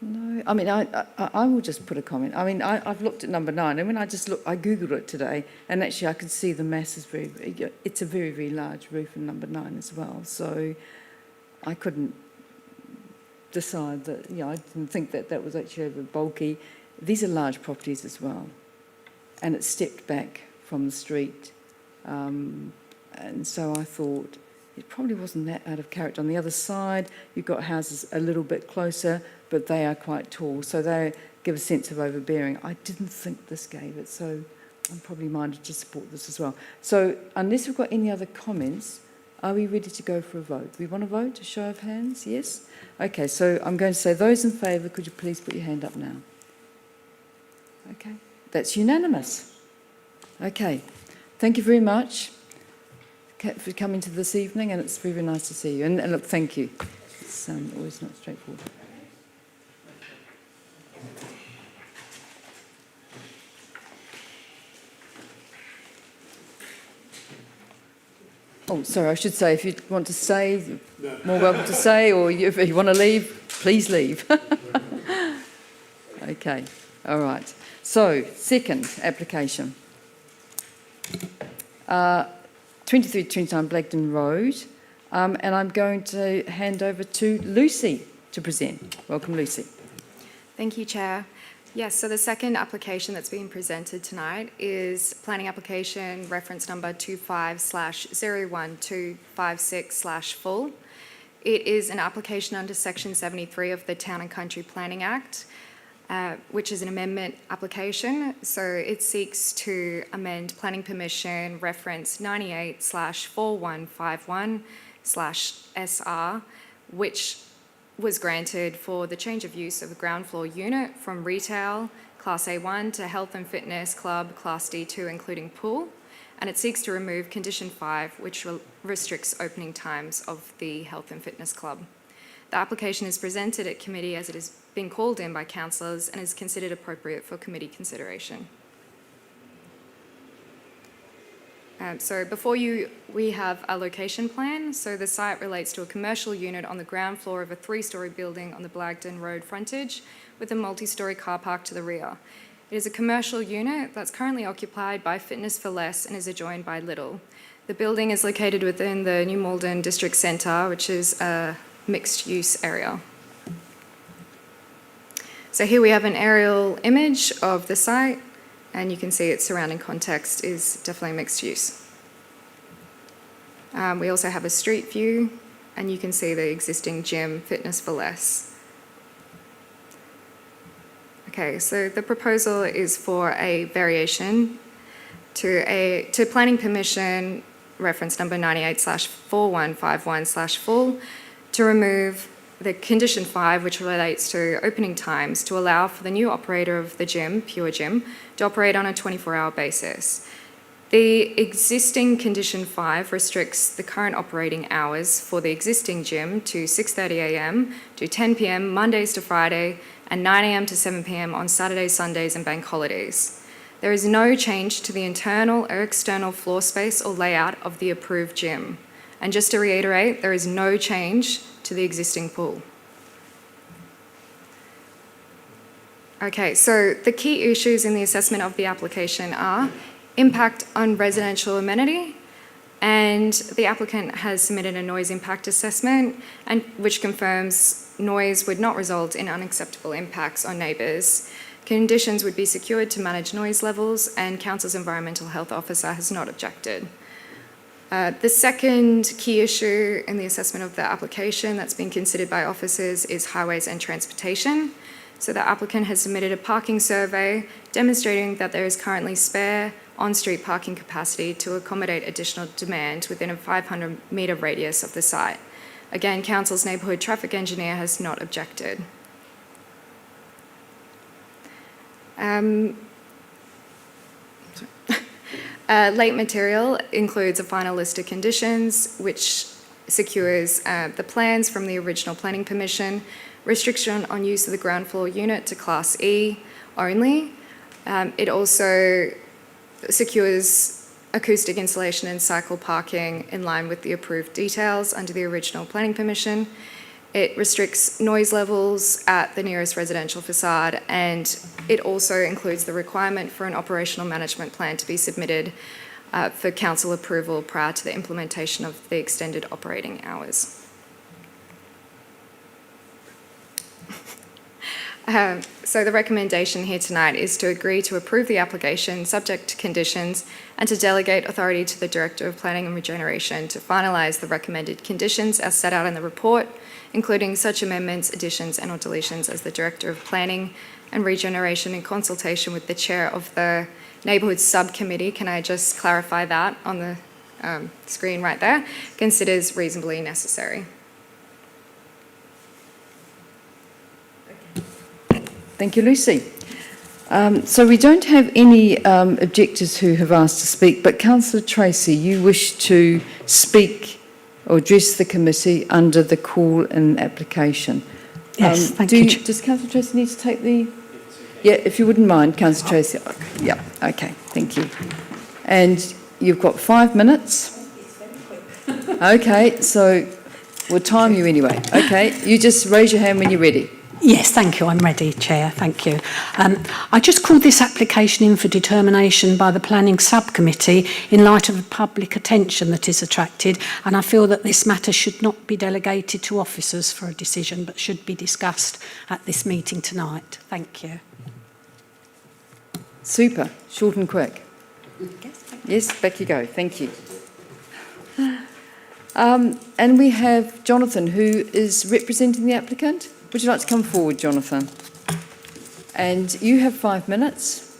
Speaker 1: No. I mean, I will just put a comment. I mean, I've looked at number 9, and when I Googled it today, and actually I could see the mass is it's a very, very large roof in number 9 as well. So I couldn't decide that, I didn't think that was actually over bulky. These are large properties as well, and it's stepped back from the street. And so I thought it probably wasn't that out of character. On the other side, you've got houses a little bit closer, but they are quite tall, so they give a sense of overbearing. I didn't think this gave it, so I'm probably minded to support this as well. So unless we've got any other comments, are we ready to go for a vote? We want to vote? A show of hands? Yes? Okay, so I'm going to say those in favour, could you please put your hand up now? Okay, that's unanimous. Okay, thank you very much for coming to this evening, and it's very nice to see you. And look, thank you. It's always not straightforward. Oh, sorry, I should say, if you want to stay, you're more welcome to stay, or if you want to leave, please leave. Okay, all right. So, second application. 2329 Blagden Road, and I'm going to hand over to Lucy to present. Welcome, Lucy.
Speaker 10: Thank you, Chair. Yes, so the second application that's being presented tonight is planning application reference number 25/01256/full. It is an application under Section 73 of the Town and Country Planning Act, which is an amendment application. So it seeks to amend planning permission reference 98/4151/SR, which was granted for the change of use of a ground floor unit from retail Class A1 to health and fitness club Class D2, including pool. And it seeks to remove condition 5, which restricts opening times of the health and fitness club. The application is presented at committee as it has been called in by councillors and is considered appropriate for committee consideration. So before you, we have a location plan. So the site relates to a commercial unit on the ground floor of a 3-storey building on the Blagden Road frontage with a multi-storey car park to the rear. It is a commercial unit that's currently occupied by Fitness for Less and is adjoined by Lidl. The building is located within the New Malden District Centre, which is a mixed-use area. So here we have an aerial image of the site, and you can see its surrounding context is definitely mixed use. We also have a street view, and you can see the existing gym, Fitness for Less. Okay, so the proposal is for a variation to planning permission reference number 98/4151/full to remove the condition 5, which relates to opening times, to allow for the new operator of the gym, Pure Gym, to operate on a 24-hour basis. The existing condition 5 restricts the current operating hours for the existing gym to 6:30 a.m. to 10 p.m. Mondays to Friday and 9 a.m. to 7 p.m. on Saturdays, Sundays and bank holidays. There is no change to the internal or external floor space or layout of the approved gym. And just to reiterate, there is no change to the existing pool. Okay, so the key issues in the assessment of the application are impact on residential amenity, and the applicant has submitted a noise impact assessment and which confirms noise would not result in unacceptable impacts on neighbours. Conditions would be secured to manage noise levels, and Council's Environmental Health Officer has not objected. The second key issue in the assessment of the application that's been considered by officers is highways and transportation. So the applicant has submitted a parking survey demonstrating that there is currently spare on-street parking capacity to accommodate additional demand within a 500-metre radius of the site. Again, Council's neighbourhood traffic engineer has not objected. Late material includes a final list of conditions which secures the plans from the original planning permission, restriction on use of the ground floor unit to Class E only. It also secures acoustic insulation and cycle parking in line with the approved details under the original planning permission. It restricts noise levels at the nearest residential facade, and it also includes the requirement for an operational management plan to be submitted for council approval prior to the implementation of the extended operating hours. So the recommendation here tonight is to agree to approve the application subject to conditions and to delegate authority to the Director of Planning and Regeneration to finalise the recommended conditions as set out in the report, including such amendments, additions and or deletions as the Director of Planning and Regeneration in consultation with the Chair of the Neighbourhood Subcommittee, can I just clarify that on the screen right there, considers reasonably necessary.
Speaker 1: Thank you, Lucy. So we don't have any objectors who have asked to speak, but Councillor Tracy, you wish to speak or address the committee under the call-in application.
Speaker 9: Yes, thank you.
Speaker 1: Does Councillor Tracy need to take the... Yeah, if you wouldn't mind, Councillor Tracy. Yeah, okay, thank you. And you've got 5 minutes. Okay, so we'll time you anyway. Okay, you just raise your hand when you're ready.
Speaker 9: Yes, thank you. I'm ready, Chair. Thank you. I just called this application in for determination by the Planning Subcommittee in light of the public attention that is attracted, and I feel that this matter should not be delegated to officers for a decision, but should be discussed at this meeting tonight. Thank you.
Speaker 1: Super, short and quick. Yes, back you go. Thank you. And we have Jonathan, who is representing the applicant. Would you like to come forward, Jonathan? And you have 5 minutes.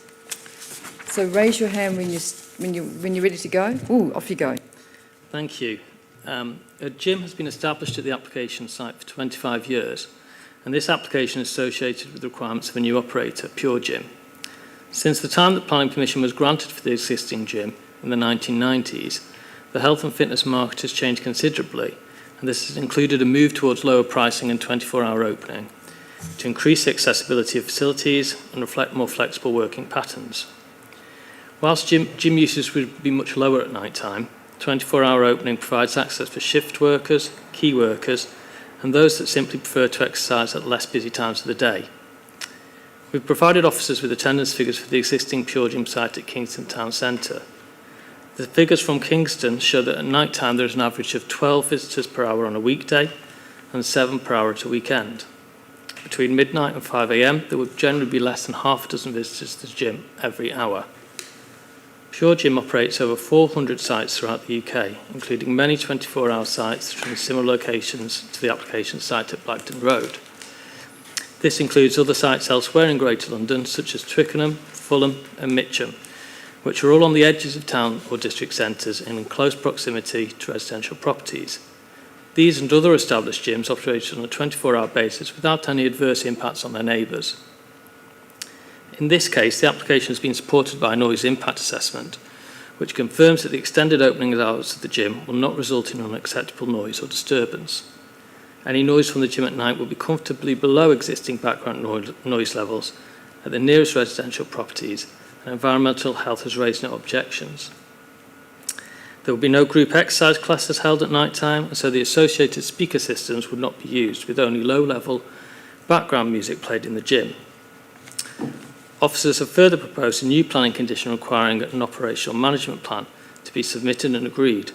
Speaker 1: So raise your hand when you're ready to go. Ooh, off you go.
Speaker 11: Thank you. A gym has been established at the application site for 25 years, and this application is associated with the requirements of a new operator, Pure Gym. Since the time that planning permission was granted for the existing gym in the 1990s, the health and fitness market has changed considerably, and this has included a move towards lower pricing and 24-hour opening to increase the accessibility of facilities and reflect more flexible working patterns. Whilst gym uses would be much lower at night time, 24-hour opening provides access for shift workers, key workers, and those that simply prefer to exercise at less busy times of the day. We've provided officers with attendance figures for the existing Pure Gym site at Kingston Town Centre. The figures from Kingston show that at night time there is an average of 12 visitors per hour on a weekday and 7 per hour at a weekend. Between midnight and 5 a.m, there would generally be less than half a dozen visitors to the gym every hour. Pure Gym operates over 400 sites throughout the UK, including many 24-hour sites from similar locations to the application site at Blagden Road. This includes other sites elsewhere in Greater London, such as Twickenham, Fulham and Mitcham, which are all on the edges of town or district centres and in close proximity to residential properties. These and other established gyms operated on a 24-hour basis without any adverse impacts on their neighbours. In this case, the application has been supported by a noise impact assessment, which confirms that the extended opening hours of the gym will not result in unacceptable noise or disturbance. Any noise from the gym at night will be comfortably below existing background noise levels at the nearest residential properties, and environmental health has raised no objections. There will be no group exercise classes held at night time, and so the associated speaker systems would not be used, with only low-level background music played in the gym. Officers have further proposed a new planning condition requiring an operational management plan to be submitted and agreed.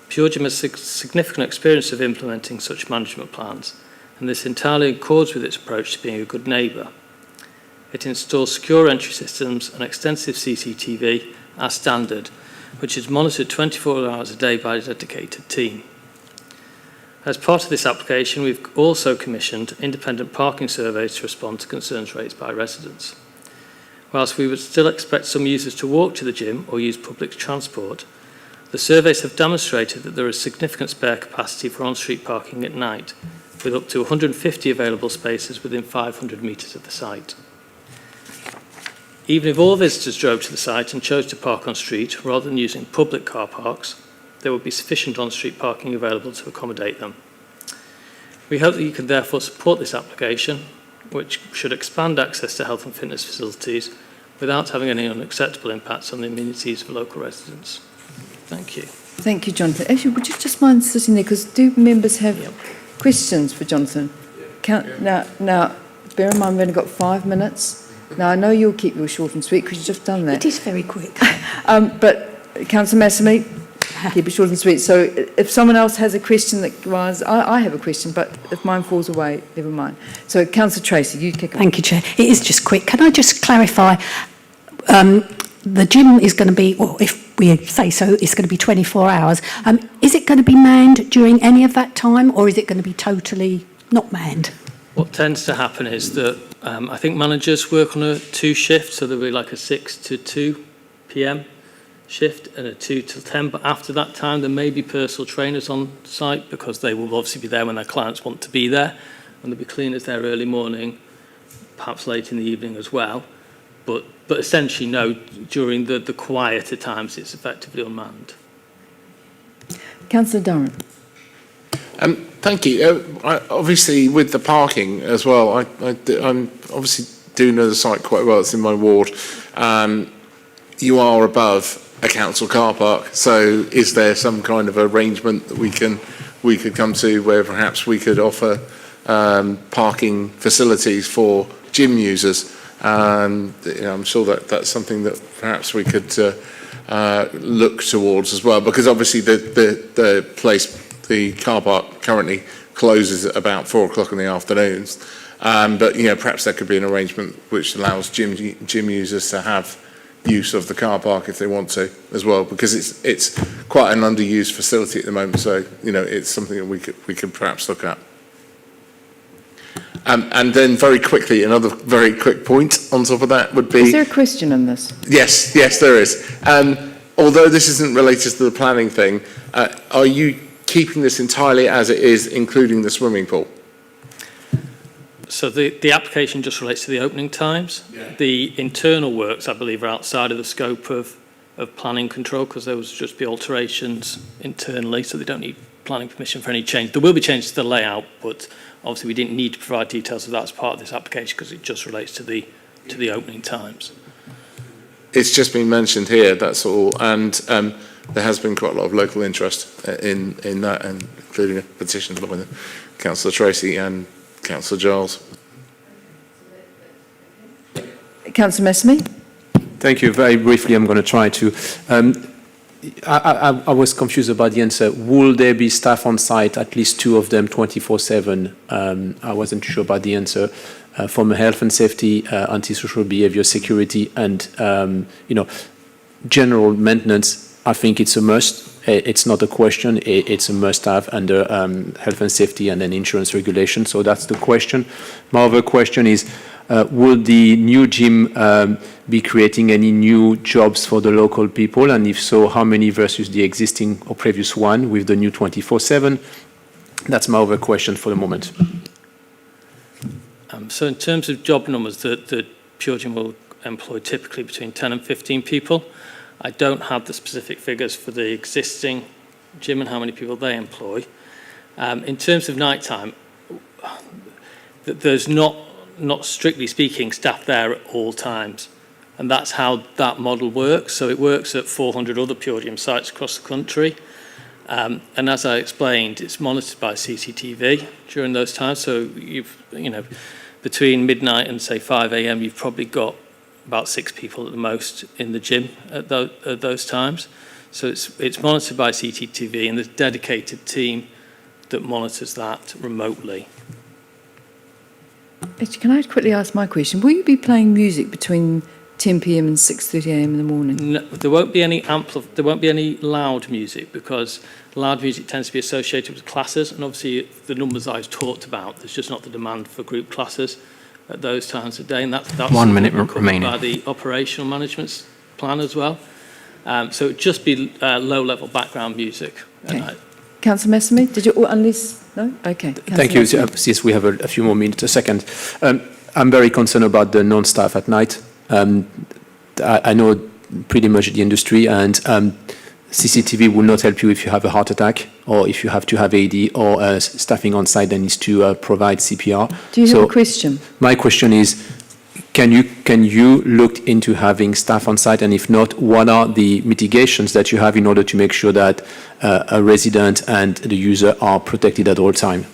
Speaker 11: Pure Gym has significant experience of implementing such management plans, and this entirely accords with its approach to being a good neighbour. It installs secure entry systems and extensive CCTV as standard, which is monitored 24 hours a day by a dedicated team. As part of this application, we've also commissioned independent parking surveys to respond to concerns raised by residents. Whilst we would still expect some users to walk to the gym or use public transport, the surveys have demonstrated that there is significant spare capacity for on-street parking at night, with up to 150 available spaces within 500 metres of the site. Even if all visitors drove to the site and chose to park on street rather than using public car parks, there would be sufficient on-street parking available to accommodate them. We hope that you can therefore support this application, which should expand access to health and fitness facilities without having any unacceptable impacts on the amenities of local residents. Thank you.
Speaker 1: Thank you, Jonathan. Actually, would you just mind sitting there, because do members have questions for Jonathan? Now, bear in mind we've only got 5 minutes. Now, I know you'll keep yours short and sweet because you've just done that.
Speaker 9: It is very quick.
Speaker 1: But Councillor Massamy, keep it short and sweet. So if someone else has a question that was, I have a question, but if mine falls away, never mind. So Councillor Tracy, you kick off.
Speaker 9: Thank you, Chair. It is just quick. Can I just clarify, the gym is going to be, well, if we say so, it's going to be 24 hours. Is it going to be manned during any of that time, or is it going to be totally not manned?
Speaker 11: What tends to happen is that I think managers work on a 2 shift, so there'll be like a 6 to 2 p.m. shift and a 2 till 10, but after that time there may be personal trainers on site because they will obviously be there when their clients want to be there, and there'll be cleaners there early morning, perhaps late in the evening as well, but essentially no, during the quieter times it's effectively unmanned.
Speaker 1: Councillor Durham.
Speaker 8: Thank you. Obviously, with the parking as well, I'm obviously do know the site quite well. It's in my ward. You are above a council car park, so is there some kind of arrangement that we could come to where perhaps we could offer parking facilities for gym users? I'm sure that's something that perhaps we could look towards as well, because obviously the place. The car park currently closes at about 4 o'clock in the afternoons, but perhaps there could be an arrangement which allows gym users to have use of the car park if they want to as well, because it's quite an underused facility at the moment. So it's something that we could perhaps look at. And then very quickly, another very quick point on top of that would be.
Speaker 1: Is there a question in this?
Speaker 8: Yes, there is. Although this isn't related to the planning thing, are you keeping this entirely as it is, including the swimming pool?
Speaker 11: So the application just relates to the opening times. Yeah. The internal works, I believe, are outside of the scope of planning control, because there will just be alterations internally, so they don't need planning permission for any change. There will be changes to the layout, but obviously we didn't need to provide details of that as part of this application because it just relates to the opening times.
Speaker 8: It's just been mentioned here, that's all, and there has been quite a lot of local interest in that, and including a petition by Councillor Tracy and Councillor Giles.
Speaker 1: Councillor Massamy.
Speaker 4: Thank you. Very briefly, I'm going to try to. I was confused about the answer. Will there be staff on site, at least 2 of them, 24/7? I wasn't sure about the answer. From a health and safety, antisocial behaviour, security, and general maintenance. I think it's a must. It's not a question. It's a must-have under health and safety and then insurance regulation. So that's the question. My other question is, will the new gym be creating any new jobs for the local people? And if so, how many versus the existing or previous one with the new 24/7? That's my other question for the moment.
Speaker 11: So in terms of job numbers, the Pure Gym will employ typically between 10 and 15 people. I don't have the specific figures for the existing gym and how many people they employ. In terms of nighttime, there's not strictly speaking staff there at all times. And that's how that model works. So it works at 400 other Pure Gym sites across the country. And as I explained, it's monitored by CCTV during those times. So between midnight and say 5 a.m., you've probably got about 6 people at the most in the gym at those times. So it's monitored by CCTV, and there's a dedicated team that monitors that remotely.
Speaker 1: Can I quickly ask my question? Will you be playing music between 10 p.m. and 6:30 a.m. in the morning?
Speaker 11: No, there won't be any loud music, because loud music tends to be associated with classes, and obviously the numbers I've talked about, there's just not the demand for group classes at those times of day, and that's
Speaker 12: 1 minute remaining
Speaker 11: by the operational management plan as well. So it'd just be low-level background music.
Speaker 1: Okay. Councillor Messermy, did you, unless, no? Okay.
Speaker 4: Thank you. Since we have a few more minutes, a second. I'm very concerned about the non-staff at night. I know pretty much the industry, and CCTV will not help you if you have a heart attack, or if you have to have AD, or staffing on site that needs to provide CPR.
Speaker 1: Do you have a question? My
Speaker 4: question is, can you look into having staff on site, and if not, what are the mitigations that you have in order to make sure that a resident and the user are protected at all time?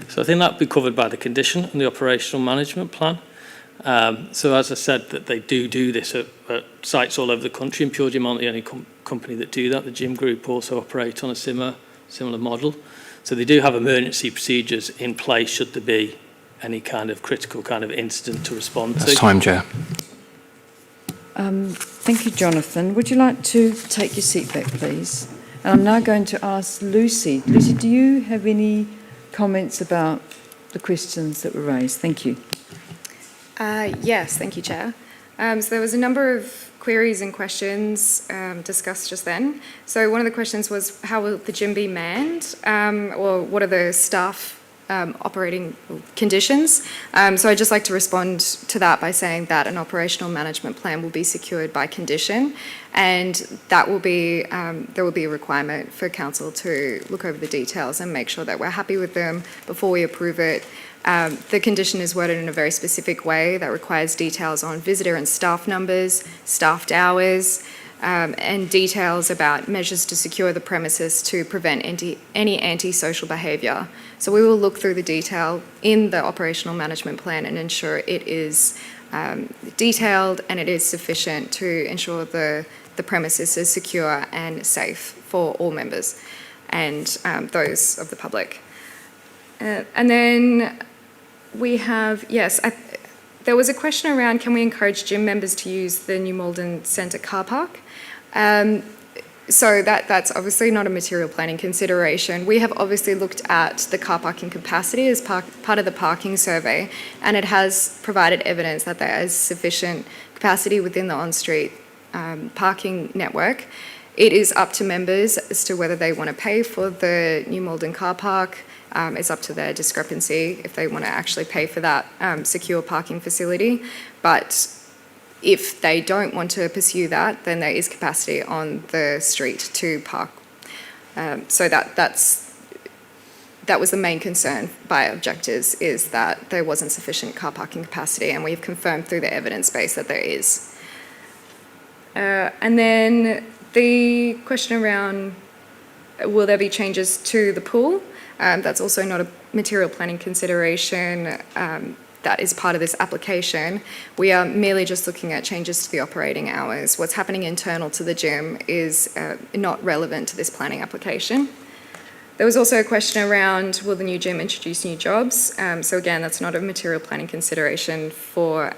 Speaker 11: So I think that would be covered by the condition and the operational management plan. So as I said, that they do this at sites all over the country, and Pure Gym aren't the only company that do that. The gym group also operate on a similar model. So they do have emergency procedures in place should there be any kind of critical kind of incident to respond to.
Speaker 12: That's time, Chair.
Speaker 1: Thank you, Jonathan. Would you like to take your seat back, please? And I'm now going to ask Lucy. Lucy, do you have any comments about the questions that were raised? Thank you.
Speaker 10: Yes, thank you, Chair. So there was a number of queries and questions discussed just then. So one of the questions was, how will the gym be manned? Or what are the staff operating conditions? So I'd just like to respond to that by saying that an operational management plan will be secured by condition, and that will be there will be a requirement for council to look over the details and make sure that we're happy with them before we approve it. The condition is worded in a very specific way that requires details on visitor and staff numbers, staffed hours, and details about measures to secure the premises to prevent any antisocial behaviour. So we will look through the detail in the operational management plan and ensure it is detailed and it is sufficient to ensure the premises is secure and safe for all members and those of the public. And then we have, there was a question around, can we encourage gym members to use the New Malden Centre car park? So that's obviously not a material planning consideration. We have obviously looked at the car parking capacity as part of the parking survey, and it has provided evidence that there is sufficient capacity within the on-street parking network. It is up to members as to whether they want to pay for the New Malden car park. It's up to their discrepancy if they want to actually pay for that secure parking facility. But if they don't want to pursue that, then there is capacity on the street to park. So that was the main concern by objectors, is that there wasn't sufficient car parking capacity, and we've confirmed through the evidence base that there is. And then the question around, will there be changes to the pool? That's also not a material planning consideration. That is part of this application. We are merely just looking at changes to the operating hours. What's happening internal to the gym is not relevant to this planning application. There was also a question around, will the new gym introduce new jobs? So again, that's not a material planning consideration for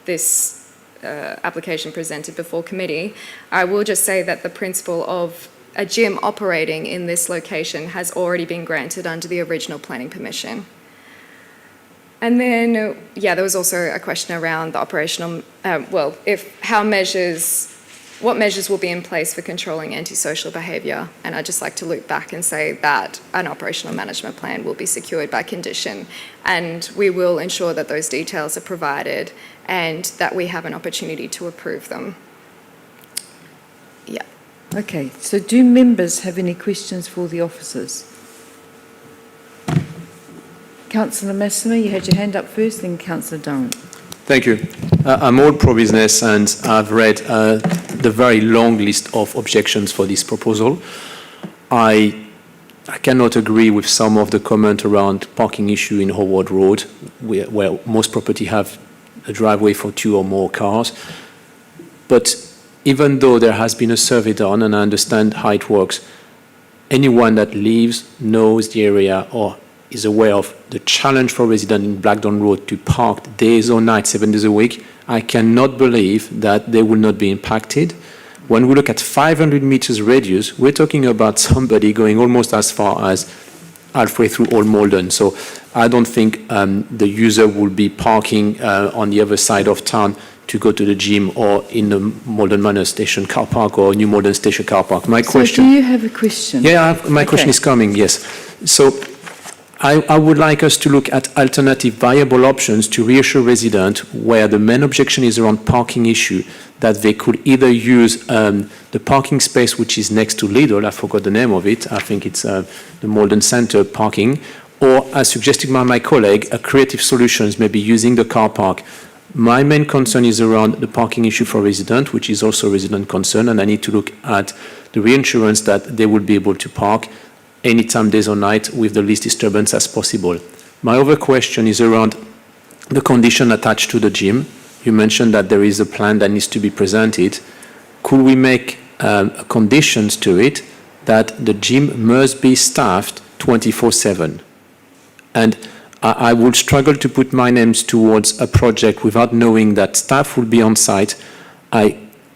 Speaker 10: this application presented before committee. I will just say that the principle of a gym operating in this location has already been granted under the original planning permission. And then, there was also a question around the operational, how measures what measures will be in place for controlling antisocial behaviour? And I'd just like to loop back and say that an operational management plan will be secured by condition, and we will ensure that those details are provided and that we have an opportunity to approve them. Yeah.
Speaker 1: Okay, so do members have any questions for the officers? Councillor Massimo, you had your hand up first, then Councillor Durrant.
Speaker 4: Thank you. I'm all pro-business, and I've read the very long list of objections for this proposal. I cannot agree with some of the comment around parking issue in Howard Road, where most property have a driveway for 2 or more cars. But even though there has been a survey done, and I understand how it works, anyone that lives, knows the area, or is aware of the challenge for residents in Blackdown Road to park days or nights, 7 days a week, I cannot believe that they will not be impacted. When we look at 500 meters radius, we're talking about somebody going almost as far as halfway through Old Malden. So I don't think the user will be parking on the other side of town to go to the gym or in the Malden Manor Station car park or New Malden Station car park. My question...
Speaker 1: So do you have a question?
Speaker 4: Yeah, my question is coming, yes. So I would like us to look at alternative viable options to reassure residents where the main objection is around parking issue, that they could either use the parking space which is next to Lidl, I forgot the name of it, I think it's the Malden Centre parking, or as suggested by my colleague, a creative solutions, maybe using the car park. My main concern is around the parking issue for residents, which is also a resident concern, and I need to look at the reinsurance that they will be able to park anytime, days or night, with the least disturbance as possible. My other question is around the condition attached to the gym. You mentioned that there is a plan that needs to be presented. Could we make conditions to it that the gym must be staffed 24/7? And I would struggle to put my names towards a project without knowing that staff will be on site.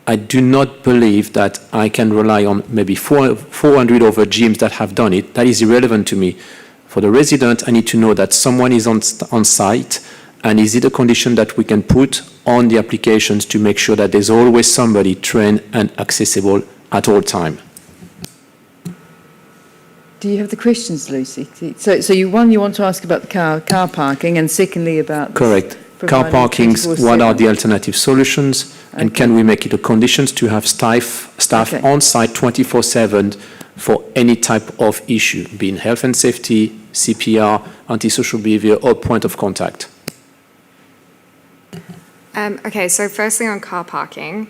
Speaker 4: I do not believe that I can rely on maybe 400 other gyms that have done it. That is irrelevant to me. For the resident, I need to know that someone is on site, and is it a condition that we can put on the applications to make sure that there's always somebody trained and accessible at all time?
Speaker 1: Do you have the questions, Lucy? So you want to ask about the car parking, and secondly about...
Speaker 4: Correct. Car parkings, what are the alternative solutions? And can we make it a conditions to have staff on site 24/7 for any type of issue, being health and safety, CPR, antisocial behavior, or point of contact?
Speaker 10: Okay, so firstly on car parking.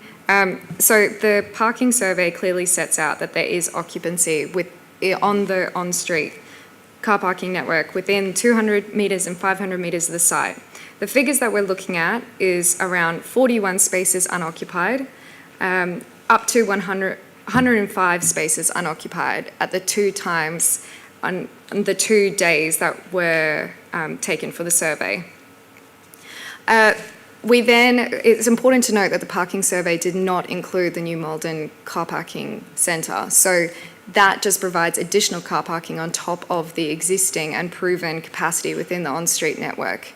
Speaker 10: So the parking survey clearly sets out that there is occupancy on the on-street car parking network within 200 metres and 500 metres of the site. The figures that we're looking at is around 41 spaces unoccupied, up to 105 spaces unoccupied at the 2 times on the 2 days that were taken for the survey. It's important to note that the parking survey did not include the New Malden car parking centre, so that just provides additional car parking on top of the existing and proven capacity within the on-street network.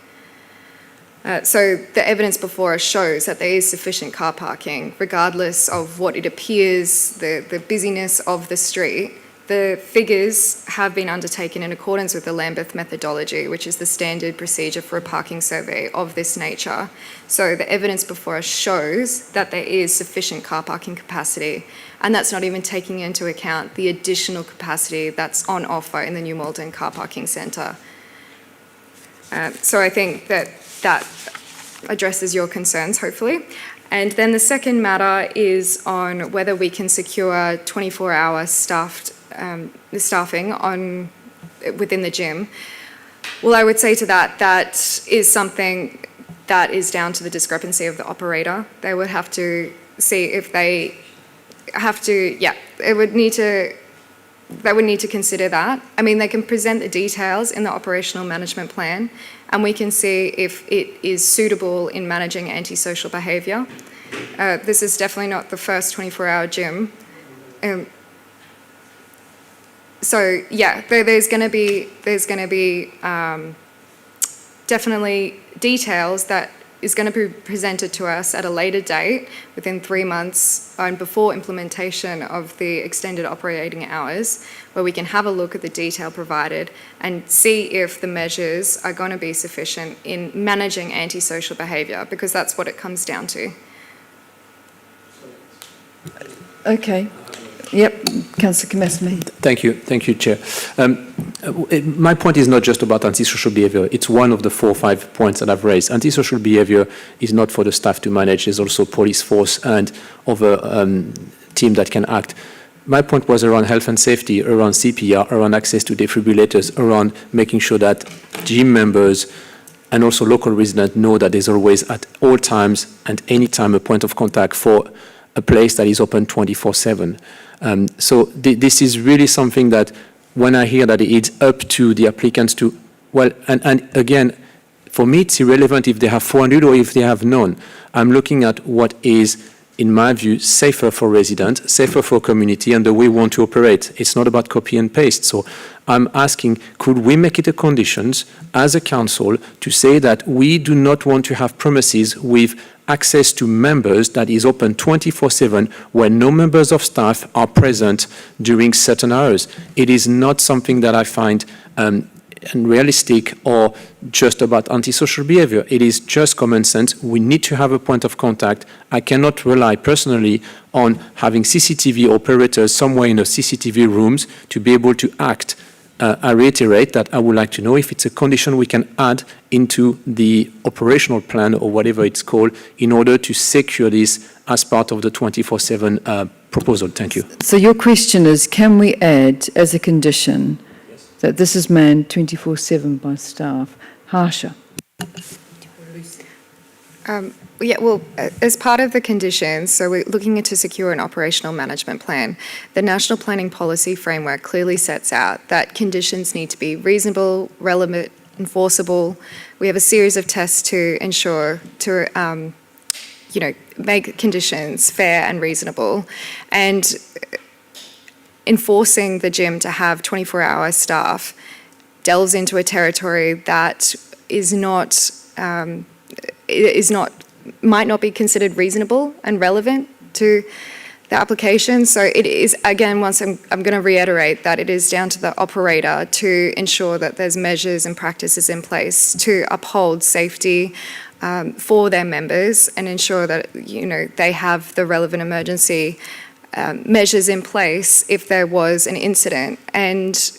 Speaker 10: So the evidence before us shows that there is sufficient car parking, regardless of what it appears, the busyness of the street. The figures have been undertaken in accordance with the Lambeth methodology, which is the standard procedure for a parking survey of this nature. So the evidence before us shows that there is sufficient car parking capacity, and that's not even taking into account the additional capacity that's on offer in the New Malden car parking centre. So I think that addresses your concerns, hopefully. And then the second matter is on whether we can secure 24-hour staffing within the gym. Well, I would say to that is something that is down to the discrepancy of the operator. They would have to see if they have to, they would need to consider that. I mean, they can present the details in the operational management plan, and we can see if it is suitable in managing antisocial behaviour. This is definitely not the first 24-hour gym. So yeah, there's going to be definitely details that is going to be presented to us at a later date, within 3 months and before implementation of the extended operating hours, where we can have a look at the detail provided and see if the measures are going to be sufficient in managing antisocial behaviour, because that's what it comes down to.
Speaker 1: Okay. Yep, Councillor Comesme.
Speaker 4: Thank you, Chair. My point is not just about antisocial behaviour. It's one of the 4 or 5 points that I've raised. Antisocial behaviour is not for the staff to manage. There's also police force and other team that can act. My point was around health and safety, around CPR, around access to defibrillators, around making sure that gym members and also local residents know that there's always, at all times and any time, a point of contact for a place that is open 24/7. So this is really something that, when I hear that it's up to the applicants to, well, and again, for me it's irrelevant if they have 400 or if they have none. I'm looking at what is, in my view, safer for residents, safer for community, and the way we want to operate. It's not about copy and paste. So I'm asking, could we make it a conditions as a council to say that we do not want to have premises with access to members that is open 24/7 where no members of staff are present during certain hours? It is not something that I find unrealistic or just about antisocial behavior. It is just common sense. We need to have a point of contact. I cannot rely personally on having CCTV operators somewhere in the CCTV rooms to be able to act. I reiterate that I would like to know if it's a condition we can add into the operational plan or whatever it's called in order to secure this as part of the 24/7 proposal. Thank you.
Speaker 1: So your question is, can we add as a condition that this is manned 24/7 by staff? Harsha.
Speaker 10: Yeah, well, as part of the conditions, so we're looking to secure an operational management plan. The National Planning Policy Framework clearly sets out that conditions need to be reasonable, relevant, enforceable. We have a series of tests to ensure make conditions fair and reasonable. And enforcing the gym to have 24-hour staff delves into a territory that might not be considered reasonable and relevant to the application. So it is, again, I'm going to reiterate that it is down to the operator to ensure that there's measures and practices in place to uphold safety for their members and ensure that they have the relevant emergency measures in place if there was an incident. And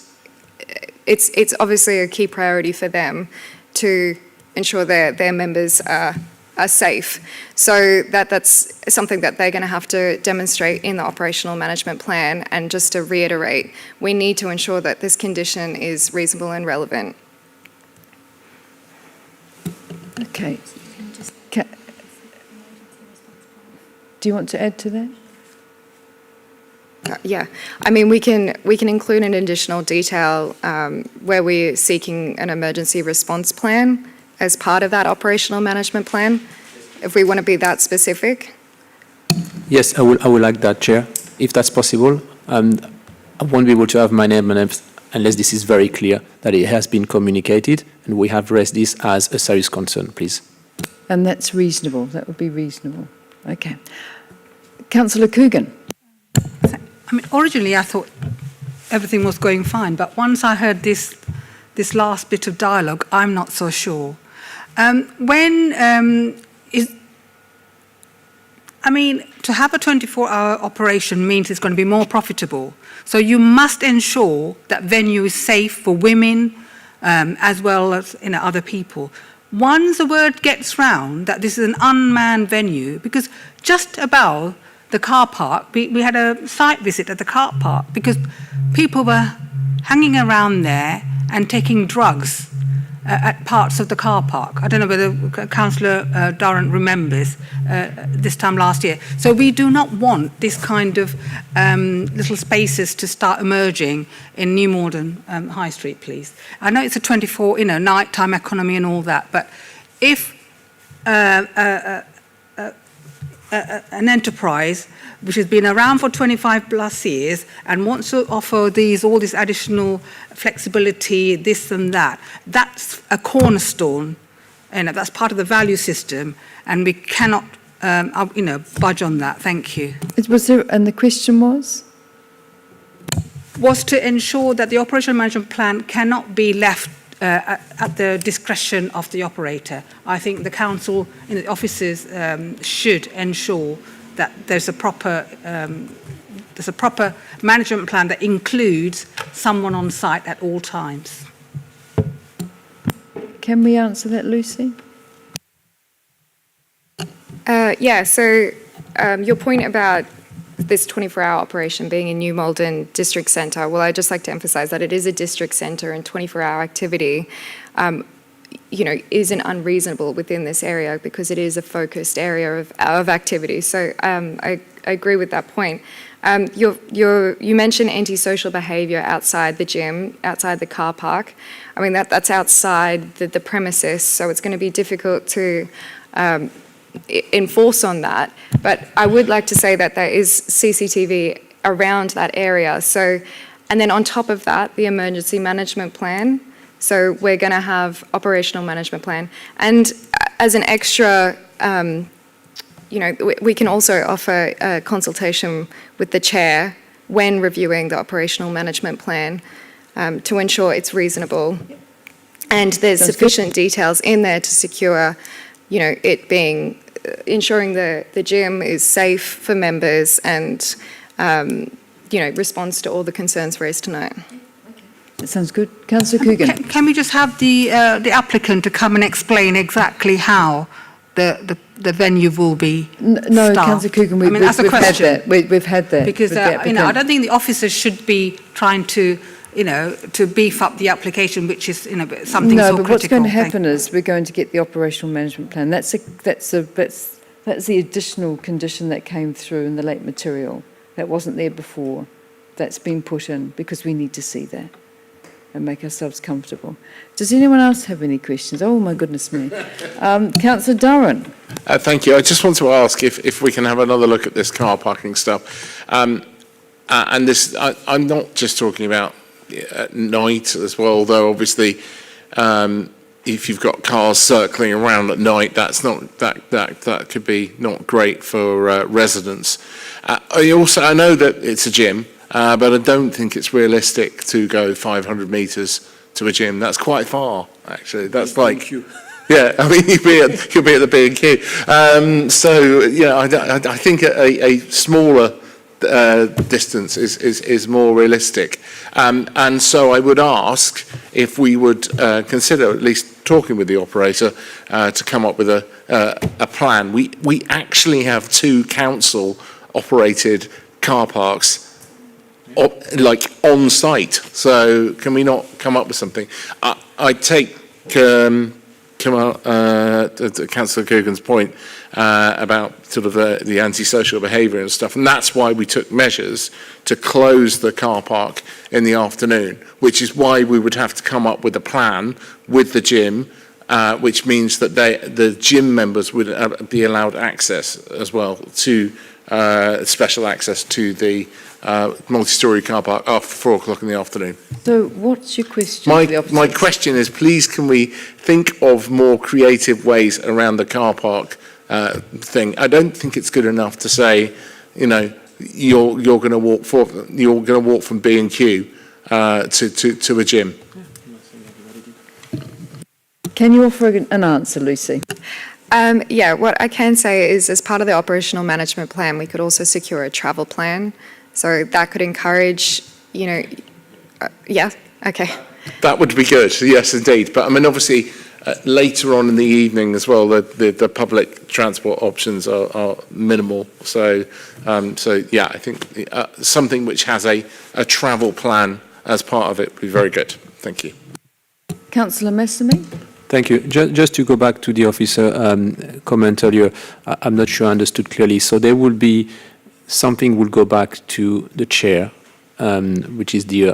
Speaker 10: it's obviously a key priority for them to ensure their members are safe. So that's something that they're going to have to demonstrate in the operational management plan. And just to reiterate, we need to ensure that this condition is reasonable and relevant.
Speaker 1: Okay. Do you want to add to that?
Speaker 10: Yeah, I mean, we can include an additional detail where we're seeking an emergency response plan as part of that operational management plan, if we want to be that specific.
Speaker 4: Yes, I would like that, Chair, if that's possible. I won't be able to have my name unless this is very clear that it has been communicated and we have raised this as a serious concern, please.
Speaker 1: And that's reasonable. That would be reasonable. Okay. Councillor Coogan.
Speaker 7: I mean, originally I thought everything was going fine, but once I heard this last bit of dialogue, I'm not so sure. To have a 24-hour operation means it's going to be more profitable. So you must ensure that venue is safe for women as well as other people. Once the word gets round that this is an unmanned venue, because just above the car park, we had a site visit at the car park because people were hanging around there and taking drugs at parts of the car park. I don't know whether Councillor Durrant remembers this time last year. So we do not want this kind of little spaces to start emerging in New Malden High Street, please. I know it's a 24, nighttime economy and all that, but if an enterprise which has been around for 25 plus years and wants to offer all this additional flexibility, this and that, that's a cornerstone And that's part of the value system, and we cannot, budge on that. Thank you.
Speaker 1: And the question
Speaker 7: was to ensure that the operational management plan cannot be left at the discretion of the operator. I think the council in the offices should ensure that there's a proper management plan that includes someone on site at all times.
Speaker 1: Can we answer that, Lucy?
Speaker 10: So your point about this 24-hour operation being in New Malden District Centre, well, I'd just like to emphasise that it is a district centre, and 24-hour activity, isn't unreasonable within this area because it is a focused area of activity. So I agree with that point. You mentioned antisocial behaviour outside the gym, outside the car park. I mean, that's outside the premises, so it's going to be difficult to enforce on that. But I would like to say that there is CCTV around that area. So, and then on top of that, the emergency management plan. So we're going to have operational management plan. And as an extra, we can also offer a consultation with the chair when reviewing the operational management plan to ensure it's reasonable. And there's sufficient details in there to secure, it being, ensuring the gym is safe for members and, responds to all the concerns raised tonight.
Speaker 1: That sounds good. Councillor Coogan.
Speaker 7: Can we just have the applicant to come and explain exactly how the venue will be
Speaker 1: No,
Speaker 7: staffed?
Speaker 1: Councillor Coogan,
Speaker 7: that's a
Speaker 1: we've had
Speaker 7: question.
Speaker 1: that. We've had that.
Speaker 7: Because,
Speaker 1: with the
Speaker 7: I
Speaker 1: applicant.
Speaker 7: don't think the officers should be trying to, to beef up the application, which is, something so critical.
Speaker 1: No, but what's going to happen is we're going to get the operational management plan. That's the additional condition that came through in the late material. That wasn't there before. That's been put in because we need to see that and make ourselves comfortable. Does anyone else have any questions? Oh, my goodness me. Councillor Durran.
Speaker 8: Thank you. I just want to ask if we can have another look at this car parking stuff. And this, I'm not just talking about at night as well, although obviously if you've got cars circling around at night, that's not that could be not great for residents. I know that it's a gym, but I don't think it's realistic to go 500 metres to a gym. That's quite far, actually. That's like, yeah, I mean, you'll be at the B&Q. I think a smaller distance is more realistic. And so I would ask if we would consider at least talking with the operator to come up with a plan. We actually have 2 council-operated car parks on site. So can we not come up with something? I take Councillor Coogan's point about sort of the antisocial behaviour and stuff, and that's why we took measures to close the car park in the afternoon, which is why we would have to come up with a plan with the gym, which means that the gym members would be allowed access as well to special access to the multi-storey car park after 4 o'clock in the afternoon.
Speaker 1: So what's your question?
Speaker 8: My question is, please can we think of more creative ways around the car park thing? I don't think it's good enough to say, you're going to walk from B&Q to a gym.
Speaker 1: Can you offer an answer, Lucy?
Speaker 10: What I can say is, as part of the operational management plan, we could also secure a travel plan. So that could encourage, okay.
Speaker 8: That would be good, yes, indeed. But I mean, obviously, later on in the evening as well, the public transport options are minimal. So I think something which has a travel plan as part of it would be very good. Thank you.
Speaker 1: Councillor Messamy?
Speaker 12: Thank you. Just to go back to the officer comment earlier, I'm not sure I understood clearly. So there will be something will go back to the chair, which is the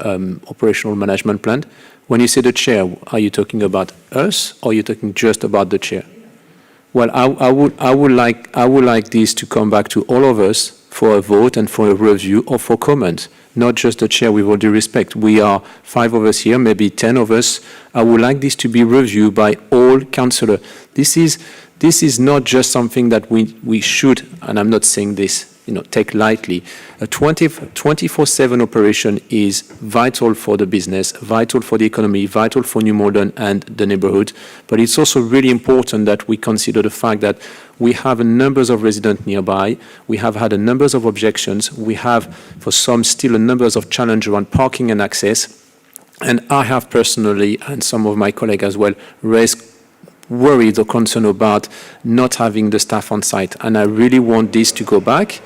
Speaker 12: operational management plan. When you say the chair, are you talking about us, or are you talking just about the chair? Well, I would like this to come back to all of us for a vote and for a review or for comment, not just the chair, with all due respect. We are 5 of us here, maybe 10 of us. I would like this to be reviewed by all councillors. This is not just something that we should, and I'm not saying this, take lightly. A 24/7 operation is vital for the business, vital for the economy, vital for New Malden and the neighbourhood. But it's also really important that we consider the fact that we have a numbers of residents nearby. We have had a numbers of objections. We have, for some, still a numbers of challenges around parking and access. And I have personally, and some of my colleagues as well, raised worried or concerned about not having the staff on site. And I really want this to go back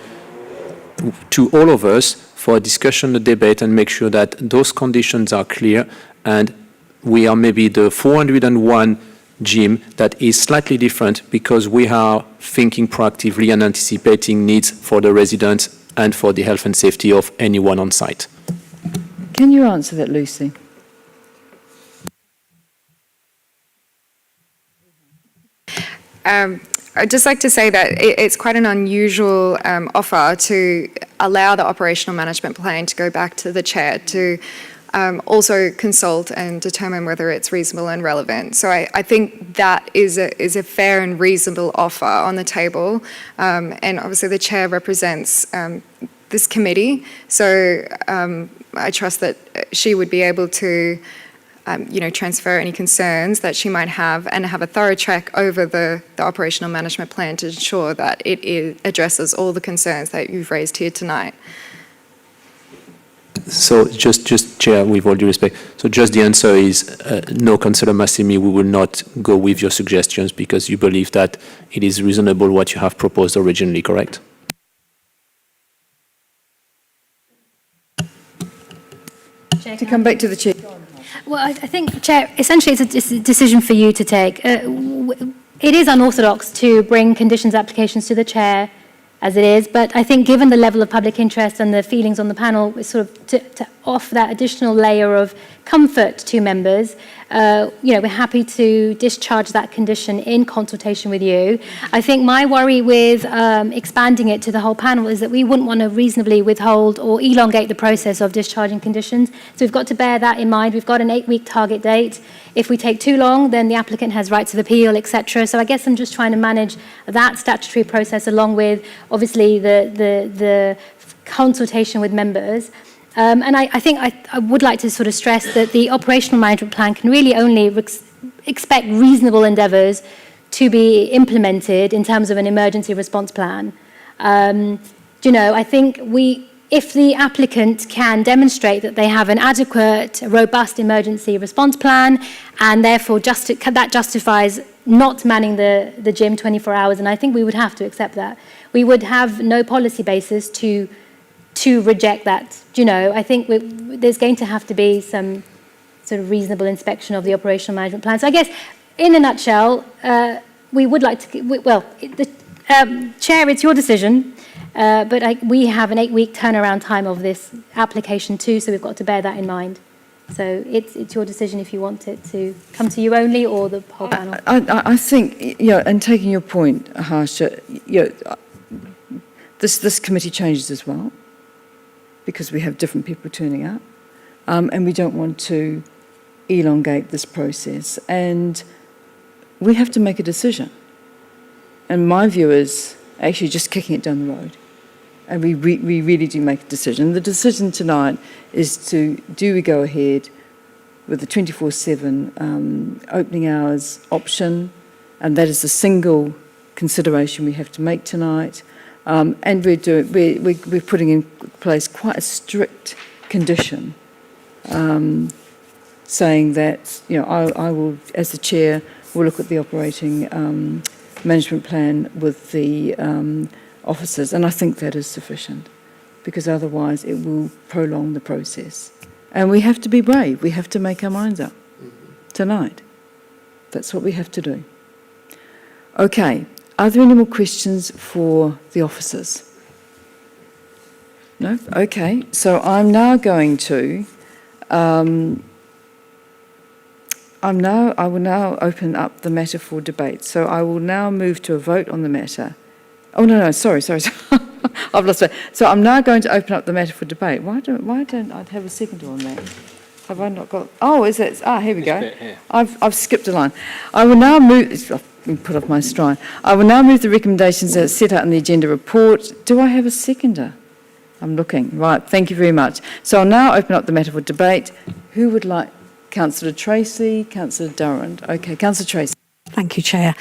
Speaker 12: to all of us for a discussion, a debate, and make sure that those conditions are clear. And we are maybe the 401 gym that is slightly different because we are thinking proactively and anticipating needs for the residents and for the health and safety of anyone on site.
Speaker 1: Can you answer that, Lucy?
Speaker 10: I'd just like to say that it's quite an unusual offer to allow the operational management plan to go back to the chair to also consult and determine whether it's reasonable and relevant. So I think that is a fair and reasonable offer on the table. And obviously the chair represents this committee, so I trust that she would be able to transfer any concerns that she might have and have a thorough check over the operational management plan to ensure that it addresses all the concerns that you've raised here tonight.
Speaker 12: So just Chair, with all due respect, so just the answer is no, Councillor Massimi, we will not go with your suggestions because you believe that it is reasonable what you have proposed originally, correct?
Speaker 1: To come back to the chair.
Speaker 3: Well, I think, Chair, essentially it's a decision for you to take. It is unorthodox to bring conditions applications to the chair as it is, but I think given the level of public interest and the feelings on the panel, it's sort of to offer that additional layer of comfort to members, we're happy to discharge that condition in consultation with you. I think my worry with expanding it to the whole panel is that we wouldn't want to reasonably withhold or elongate the process of discharging conditions. So we've got to bear that in mind. We've got an 8-week target date. If we take too long, then the applicant has rights of appeal, etc. So I guess I'm just trying to manage that statutory process along with, obviously, the consultation with members. And I think I would like to sort of stress that the operational management plan can really only expect reasonable endeavours to be implemented in terms of an emergency response plan. I think if the applicant can demonstrate that they have an adequate, robust emergency response plan, and therefore that justifies not manning the gym 24 hours, and I think we would have to accept that. We would have no policy basis to reject that. I think there's going to have to be some sort of reasonable inspection of the operational management plan. So I guess, in a nutshell, we would like to, Chair, it's your decision, but we have an 8-week turnaround time of this application too, so we've got to bear that in mind. So it's your decision if you want it to come to you only or the whole panel.
Speaker 1: I think, and taking your point, Harsha, this committee changes as well, because we have different people turning up, and we don't want to elongate this process. And we have to make a decision. And my view is actually just kicking it down the road. And we really do make a decision. The decision tonight is do we go ahead with the 24/7 opening hours option, and that is the single consideration we have to make tonight. And we're putting in place quite a strict condition, saying that I will, as the chair, will look at the operating management plan with the officers, and I think that is sufficient, because otherwise it will prolong the process. And we have to be brave. We have to make our minds up tonight. That's what we have to do. Okay. Are there any more questions for the officers? No? Okay. So I'm now going to, I will now open up the matter for debate. So I will now move to a vote on the matter. Oh, no, sorry. I've lost it. So I'm now going to open up the matter for debate. Why don't I have a seconder on that? Have I not got? Oh, is it? Here we go. I've skipped a line. I will now move. I've put off my stride. I will now move the recommendations as set out in the agenda report. Do I have a seconder? I'm looking. Right. Thank you very much. So I'll now open up the matter for debate. Who would like? Councillor Tracy, Councillor Durrant. Okay, Councillor Tracy.
Speaker 9: Thank you, Chair.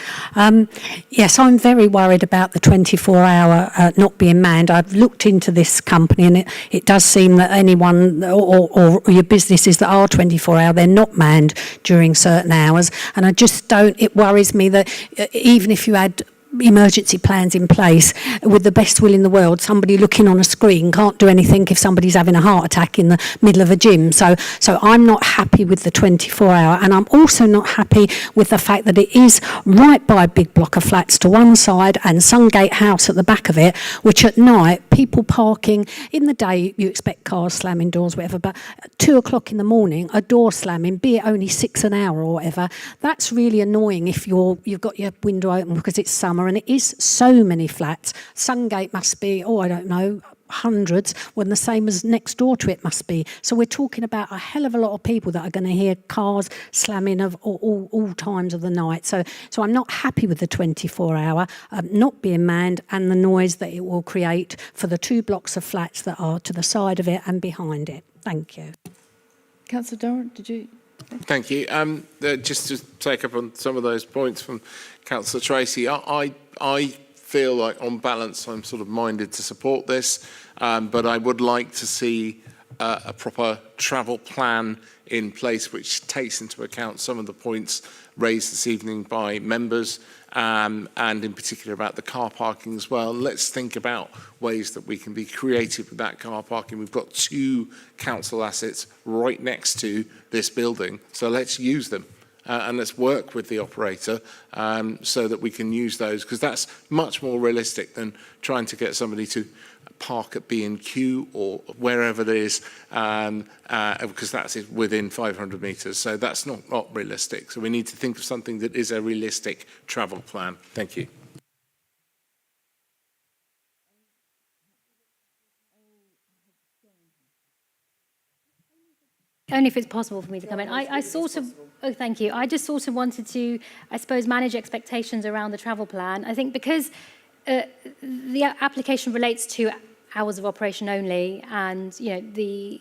Speaker 9: Yes, I'm very worried about the 24-hour not being manned. I've looked into this company and it does seem that anyone or your businesses that are 24-hour, they're not manned during certain hours. And I just don't, it worries me that even if you had emergency plans in place, with the best will in the world, somebody looking on a screen can't do anything if somebody's having a heart attack in the middle of a gym. So I'm not happy with the 24-hour, and I'm also not happy with the fact that it is right by a big block of flats to one side and Sungate House at the back of it, which at night, people parking, in the day you expect cars slamming doors, whatever, but at 2 o'clock in the morning, a door slamming, be it only 6 an hour or whatever, that's really annoying if you've got your window open because it's summer. And it is so many flats. Sungate must be, I don't know, hundreds, when the same as next door to it must be. So we're talking about a hell of a lot of people that are going to hear cars slamming of all times of the night. So I'm not happy with the 24-hour not being manned and the noise that it will create for the 2 blocks of flats that are to the side of it and behind it. Thank you.
Speaker 1: Councillor Durrant, did you?
Speaker 8: Thank you. Just to take up on some of those points from Councillor Tracy, I feel like on balance I'm sort of minded to support this, but I would like to see a proper travel plan in place which takes into account some of the points raised this evening by members, and in particular about the car parking as well. Let's think about ways that we can be creative with that car parking. We've got 2 council assets right next to this building, so let's use them. And let's work with the operator so that we can use those, because that's much more realistic than trying to get somebody to park at B&Q or wherever it is, because that's within 500 metres. So that's not realistic. So we need to think of something that is a realistic travel plan. Thank you.
Speaker 3: Only if it's possible for me to come in. I sort of, oh, thank you. I just sort of wanted to, I suppose, manage expectations around the travel plan. I think because the application relates to hours of operation only, and the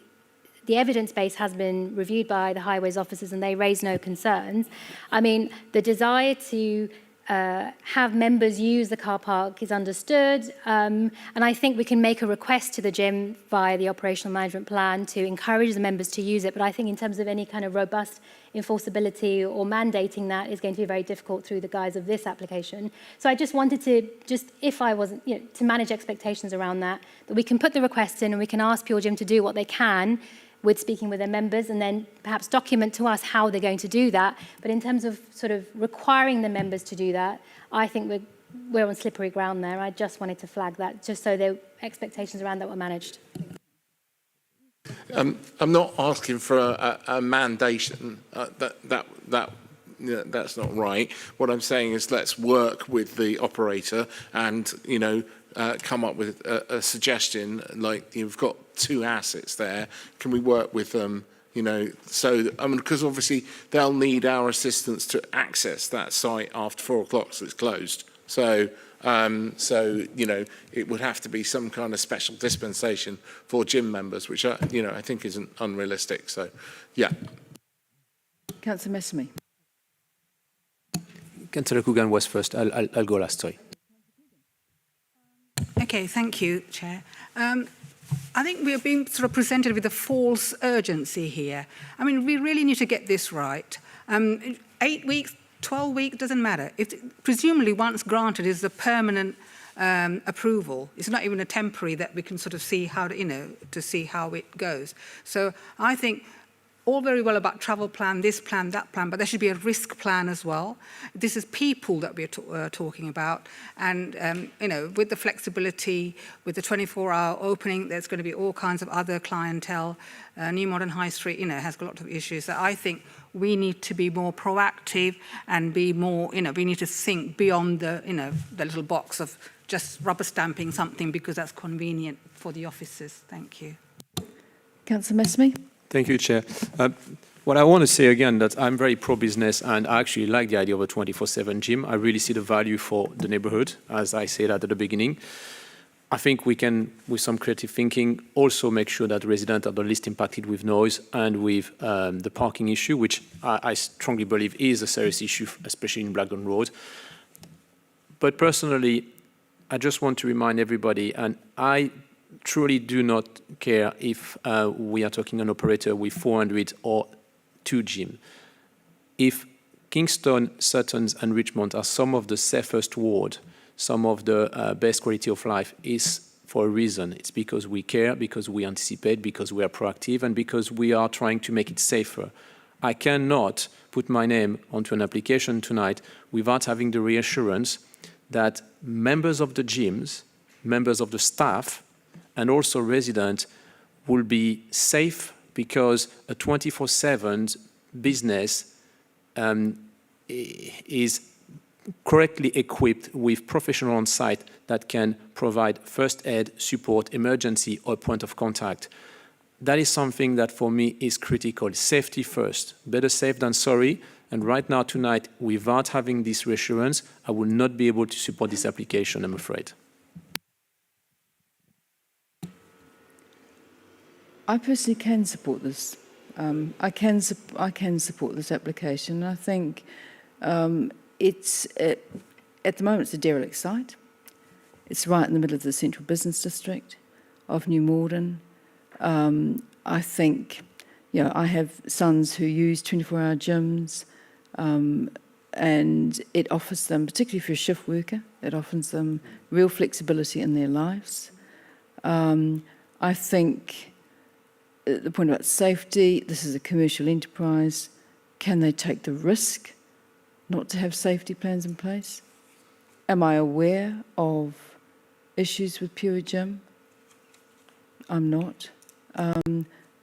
Speaker 3: evidence base has been reviewed by the highways officers and they raise no concerns. I mean, the desire to have members use the car park is understood, and I think we can make a request to the gym via the operational management plan to encourage the members to use it, but I think in terms of any kind of robust enforceability or mandating that is going to be very difficult through the guise of this application. So I just wanted to, if I wasn't, to manage expectations around that we can put the request in and we can ask Pure Gym to do what they can with speaking with their members, and then perhaps document to us how they're going to do that. But in terms of sort of requiring the members to do that, I think we're on slippery ground there. I just wanted to flag that, just so the expectations around that were managed.
Speaker 8: I'm not asking for a mandation. That's not right. What I'm saying is let's work with the operator and, come up with a suggestion, like you've got 2 assets there. Can we work with them, because obviously they'll need our assistance to access that site after 4 o'clock, so it's closed. So, it would have to be some kind of special dispensation for gym members, which, I think isn't unrealistic. So, yeah.
Speaker 1: Councillor Messamy.
Speaker 12: Councillor Coogan was first. I'll go last, sorry.
Speaker 7: Okay, thank you, Chair. I think we're being sort of presented with a false urgency here. I mean, we really need to get this right. 8 weeks, 12 weeks, doesn't matter. Presumably, once granted, is a permanent approval. It's not even a temporary that we can sort of see how to see how it goes. So I think all very well about travel plan, this plan, that plan, but there should be a risk plan as well. This is people that we're talking about. And, with the flexibility, with the 24-hour opening, there's going to be all kinds of other clientele. New Modern High Street, has got a lot of issues. So I think we need to be more proactive and be more, we need to think beyond the, the little box of just rubber stamping something because that's convenient for the officers. Thank you.
Speaker 1: Councillor Messme?
Speaker 12: Thank you, Chair. What I want to say again, that I'm very pro-business and I actually like the idea of a 24/7 gym. I really see the value for the neighborhood, as I said at the beginning. I think we can, with some creative thinking, also make sure that residents are the least impacted with noise and with the parking issue, which I strongly believe is a serious issue, especially in Blackburn Road. But personally, I just want to remind everybody, and I truly do not care if we are talking an operator with 400 or 2 gyms. If Kingston, Sutton and Richmond are some of the safest wards, some of the best quality of life, is for a reason. It's because we care, because we anticipate, because we are proactive, and because we are trying to make it safer. I cannot put my name onto an application tonight without having the reassurance that members of the gyms, members of the staff, and also residents will be safe, because a 24/7 business is correctly equipped with professionals on site that can provide first aid, support, emergency, or point of contact. That is something that for me is critical. Safety first. Better safe than sorry. And right now, tonight, without having this reassurance, I will not be able to support this application, I'm afraid.
Speaker 1: I personally can support this. I can support this application. I think at the moment it's a derelict site. It's right in the middle of the central business district of New Malden. I think, I have sons who use 24-hour gyms, and it offers them, particularly for a shift worker, it offers them real flexibility in their lives. I think the point about safety, this is a commercial enterprise. Can they take the risk not to have safety plans in place? Am I aware of issues with Pure Gym? I'm not.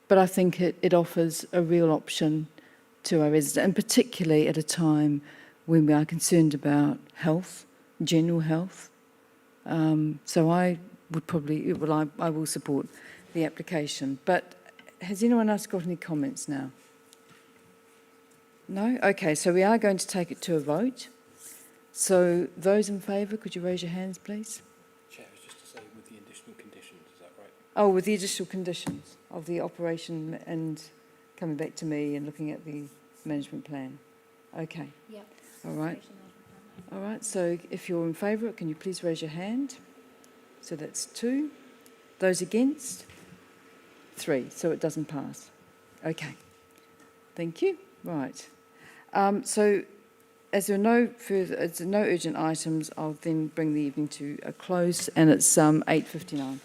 Speaker 1: But I think it offers a real option to our residents, and particularly at a time when we are concerned about health, general health. So I would probably, I will support the application. But has anyone else got any comments now? No? Okay, so we are going to take it to a vote. So those in favour, could you raise your hands, please?
Speaker 2: Chair, just to say with the additional conditions, is that right?
Speaker 1: Oh, with the additional conditions of the operation and coming back to me and looking at the management plan. Okay.
Speaker 3: Yep.
Speaker 1: All right. All right, so if you're in favour, can you please raise your hand? So that's 2. Those against? 3, so it doesn't pass. Okay. Thank you. Right. So as there are no urgent items, I'll then bring the evening to a close, and it's 8:59.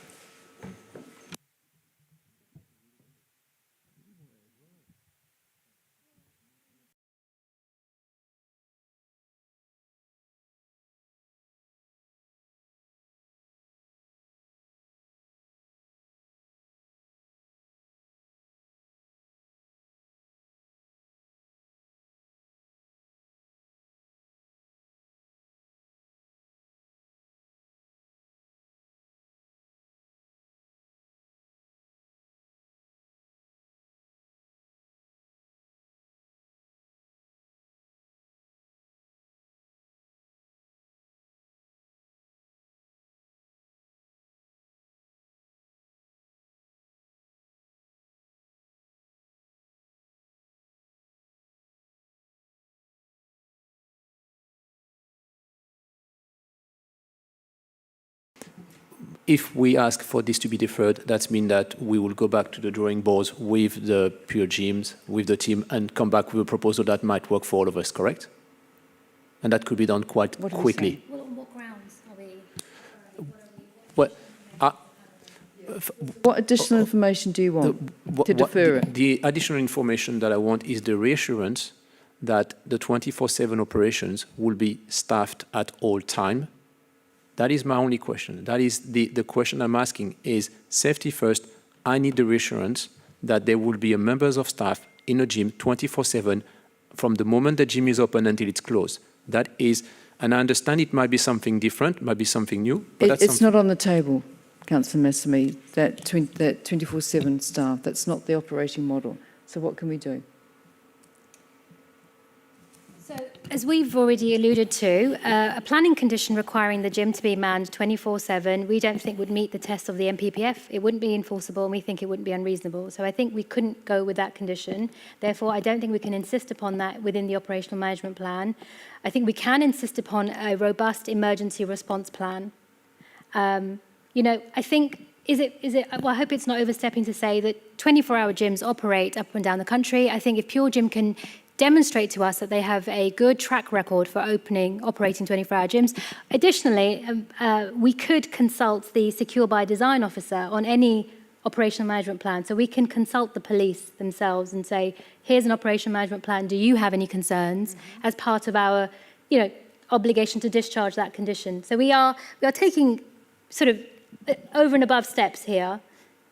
Speaker 12: If we ask for this to be deferred, that means that we will go back to the drawing boards with the Pure Gyms, with the team, and come back with a proposal that might work for all of us, correct? And that could be done quite quickly.
Speaker 3: Well, on what grounds are we?
Speaker 12: Well,
Speaker 1: What additional information do you want to defer it?
Speaker 12: The additional information that I want is the reassurance that the 24/7 operations will be staffed at all time. That is my only question. That is the question I'm asking is safety first. I need the reassurance that there will be a members of staff in a gym 24/7 from the moment the gym is open until it's closed. That is, and I understand it might be something different, might be something new, but that's
Speaker 1: It's not on the table, Councillor Messamy, that 24/7 staff. That's not the operating model. So what can we do?
Speaker 3: So, as we've already alluded to, a planning condition requiring the gym to be manned 24/7, we don't think would meet the test of the MPPF. It wouldn't be enforceable, and we think it wouldn't be unreasonable. So I think we couldn't go with that condition. Therefore, I don't think we can insist upon that within the operational management plan. I think we can insist upon a robust emergency response plan. I think, well, I hope it's not overstepping to say that 24-hour gyms operate up and down the country. I think if Pure Gym can demonstrate to us that they have a good track record for operating 24-hour gyms. Additionally, we could consult the Secure by Design officer on any operational management plan. So we can consult the police themselves and say, here's an operational management plan. Do you have any concerns as part of our, obligation to discharge that condition? So we are taking sort of over and above steps here,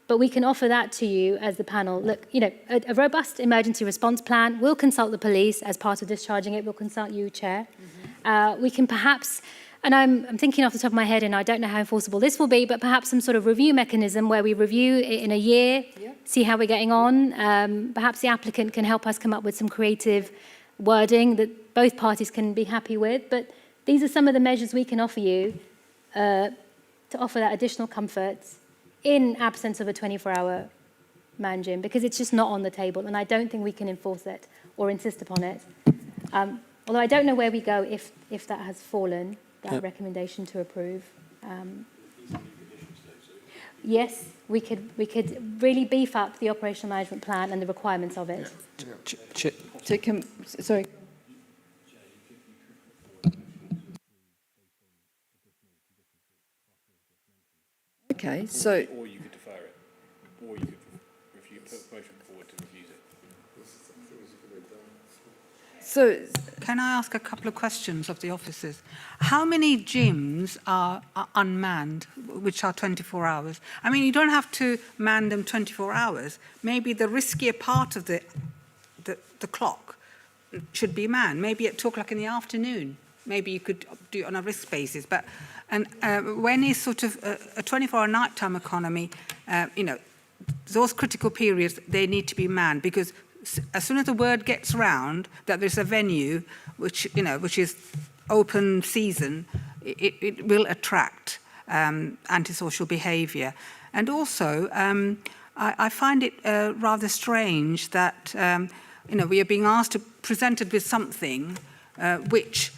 Speaker 3: but we can offer that to you as the panel. Look, a robust emergency response plan. We'll consult the police as part of discharging it. We'll consult you, Chair. We can perhaps, and I'm thinking off the top of my head, and I don't know how enforceable this will be, but perhaps some sort of review mechanism where we review it in a year, see how we're getting on. Perhaps the applicant can help us come up with some creative wording that both parties can be happy with. But these are some of the measures we can offer you to offer that additional comfort in absence of a 24-hour man gym, because it's just not on the table, and I don't think we can enforce it or insist upon it. Although I don't know where we go if that has fallen, that recommendation to approve. Yes, we could really beef up the operational management plan and the requirements of it.
Speaker 1: Sorry. Okay, so...
Speaker 13: Or you could defer it, or you could put motion forward to refuse it.
Speaker 1: So,
Speaker 7: can I ask a couple of questions of the officers? How many gyms are unmanned, which are 24 hours? I mean, you don't have to man them 24 hours. Maybe the riskier part of the clock should be manned. Maybe at 2 o'clock in the afternoon. Maybe you could do it on a risk basis. But when is sort of a 24-hour nighttime economy, those critical periods, they need to be manned, because as soon as the word gets round that there's a venue which is open season, it will attract antisocial behaviour. And also, I find it rather strange that we are being presented with something which,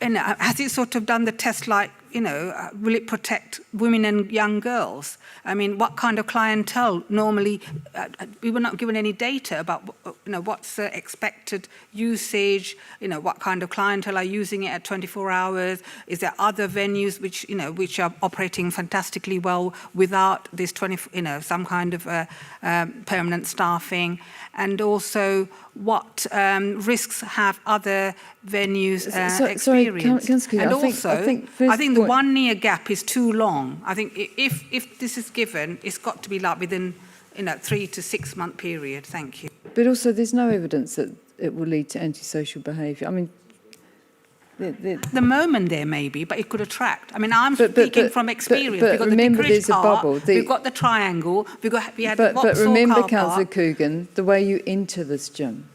Speaker 7: has it sort of done the test like, will it protect women and young girls? I mean, what kind of clientele normally, we were not given any data about, what's the expected usage, what kind of clientele are using it at 24 hours? Is there other venues which are operating fantastically well without this some kind of permanent staffing? And also, what risks have other venues experienced?
Speaker 1: Sorry,
Speaker 7: and
Speaker 1: I
Speaker 7: think the 1 year gap is too long. I think if this is given, it's got to be like within 3 to 6 month period. Thank you.
Speaker 1: But also, there's no evidence that it will lead to antisocial behaviour. I mean,
Speaker 7: at the moment there may be, but it could attract. I mean, I'm speaking from experience.
Speaker 1: But
Speaker 7: we've got
Speaker 1: remember,
Speaker 7: the
Speaker 1: there's a bubble.
Speaker 7: We've got the triangle. We had
Speaker 1: but remember, Councillor
Speaker 7: Park.
Speaker 1: Coogan, the way you enter this gym,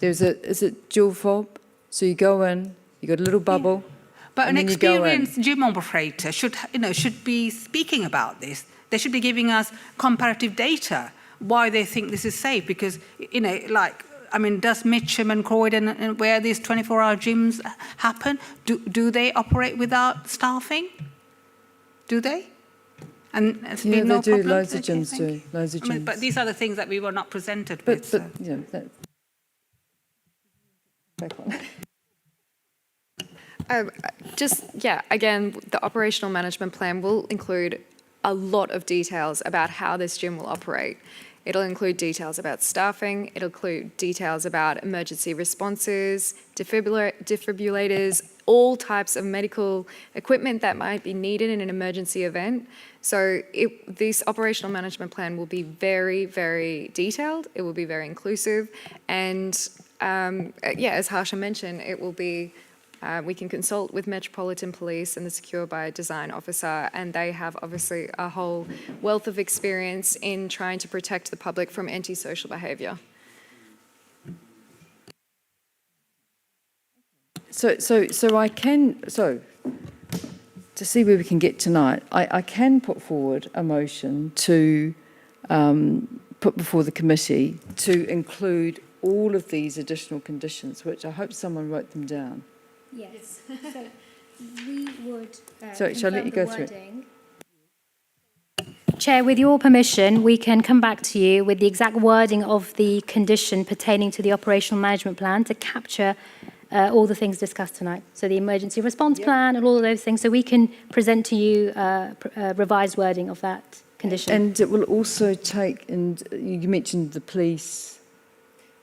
Speaker 1: is it dual fob? So you go in, you got a little bubble.
Speaker 7: Yeah. But an
Speaker 1: and then you go in.
Speaker 7: experienced gym operator should be speaking about this. They should be giving us comparative data why they think this is safe, because does Mitcham and Croydon and where these 24-hour gyms happen, do they operate without staffing? Do they? And it's been no
Speaker 1: they do.
Speaker 7: problem?
Speaker 1: Loads of gyms do. Loads of gyms.
Speaker 7: But these are the things that we were not presented with.
Speaker 1: Back on.
Speaker 10: Again, the operational management plan will include a lot of details about how this gym will operate. It'll include details about staffing, it'll include details about emergency responses, defibrillators, all types of medical equipment that might be needed in an emergency event. So this operational management plan will be very, very detailed, it will be very inclusive, and as Harsha mentioned, it will be we can consult with Metropolitan Police and the Secure by Design officer, and they have obviously a whole wealth of experience in trying to protect the public from antisocial behaviour.
Speaker 1: So to see where we can get tonight, I can put forward a motion to put before the committee to include all of these additional conditions, which I hope someone wrote them down.
Speaker 3: Yes. So we would.
Speaker 1: Sorry, shall I let you go through it?
Speaker 3: Chair, with your permission, we can come back to you with the exact wording of the condition pertaining to the operational management plan to capture all the things discussed tonight. So the emergency response plan and all of those things. So we can present to you revised wording of that condition.
Speaker 1: And it will also take, and you mentioned the police.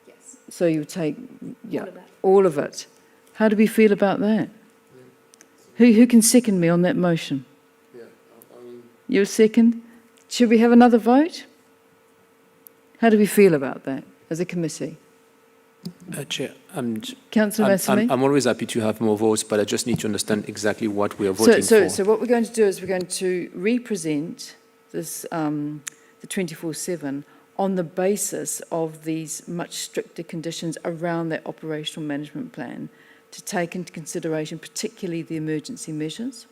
Speaker 10: Yes.
Speaker 1: So you take all of it. How do we feel about that? Who can second me on that motion? You second? Should we have another vote? How do we feel about that as a committee?
Speaker 12: Chair,
Speaker 1: Councillor Massamy?
Speaker 12: I'm always happy to have more votes, but I just need to understand exactly what we are voting for.
Speaker 1: So what we're going to do is we're going to represent this, the 24/7 on the basis of these much stricter conditions around that operational management plan, to take into consideration particularly the emergency measures.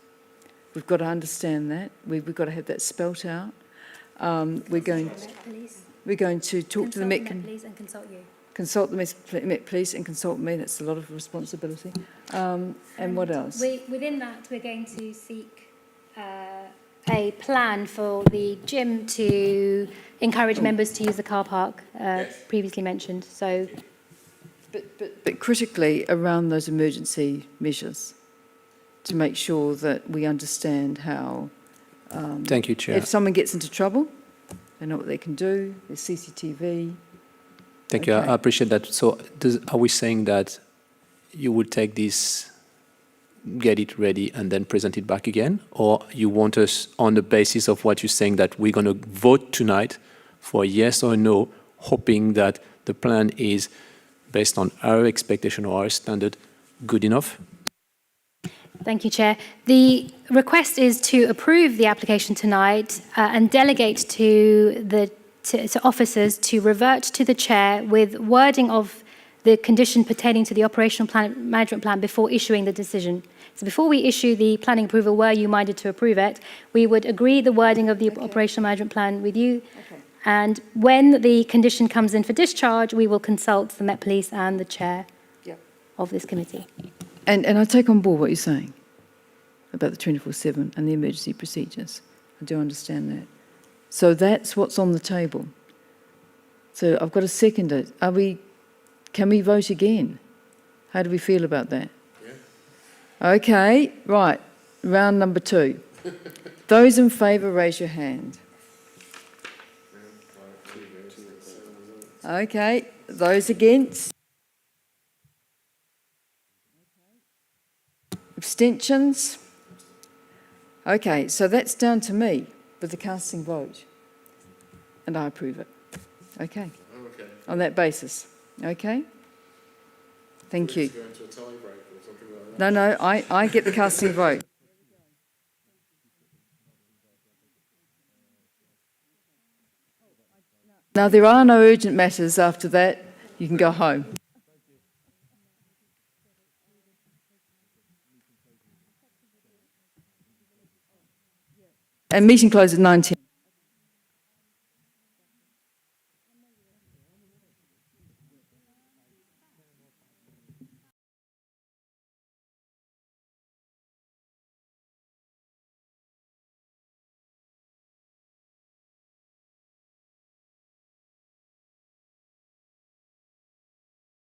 Speaker 1: We've got to understand that. We've got to have that spelt out. We're going to talk to the Met Police and consult you. Consult the Met Police and consult me. That's a lot of responsibility. And what else?
Speaker 3: Within that, we're going to seek a plan for the gym to encourage members to use the car park previously mentioned. So.
Speaker 1: But critically around those emergency measures, to make sure that we understand how...
Speaker 12: Thank you, Chair.
Speaker 1: If someone gets into trouble, they know what they can do, there's CCTV.
Speaker 12: Thank you, I appreciate that. So are we saying that you will take this, get it ready, and then present it back again? Or you want us, on the basis of what you're saying, that we're going to vote tonight for a yes or a no, hoping that the plan is, based on our expectation or our standard, good enough?
Speaker 3: Thank you, Chair. The request is to approve the application tonight and delegate to officers to revert to the Chair with wording of the condition pertaining to the operational management plan before issuing the decision. So before we issue the planning approval, were you minded to approve it, we would agree the wording of the operational management plan with you. And when the condition comes in for discharge, we will consult the Met Police and the Chair of this committee.
Speaker 1: And I take on board what you're saying about the 24/7 and the emergency procedures. I do understand that. So that's what's on the table. So I've got to second it. Can we vote again? How do we feel about that? Yeah. Okay, right. Round number 2. Those in favour, raise your hand. Okay, those against? Abstentions? Okay, so that's down to me with the casting vote. And I approve it. Okay. On that basis. Okay? Thank you. No, I get the casting vote. Now, there are no urgent matters after that. You can go home. And meeting closes at 9:10.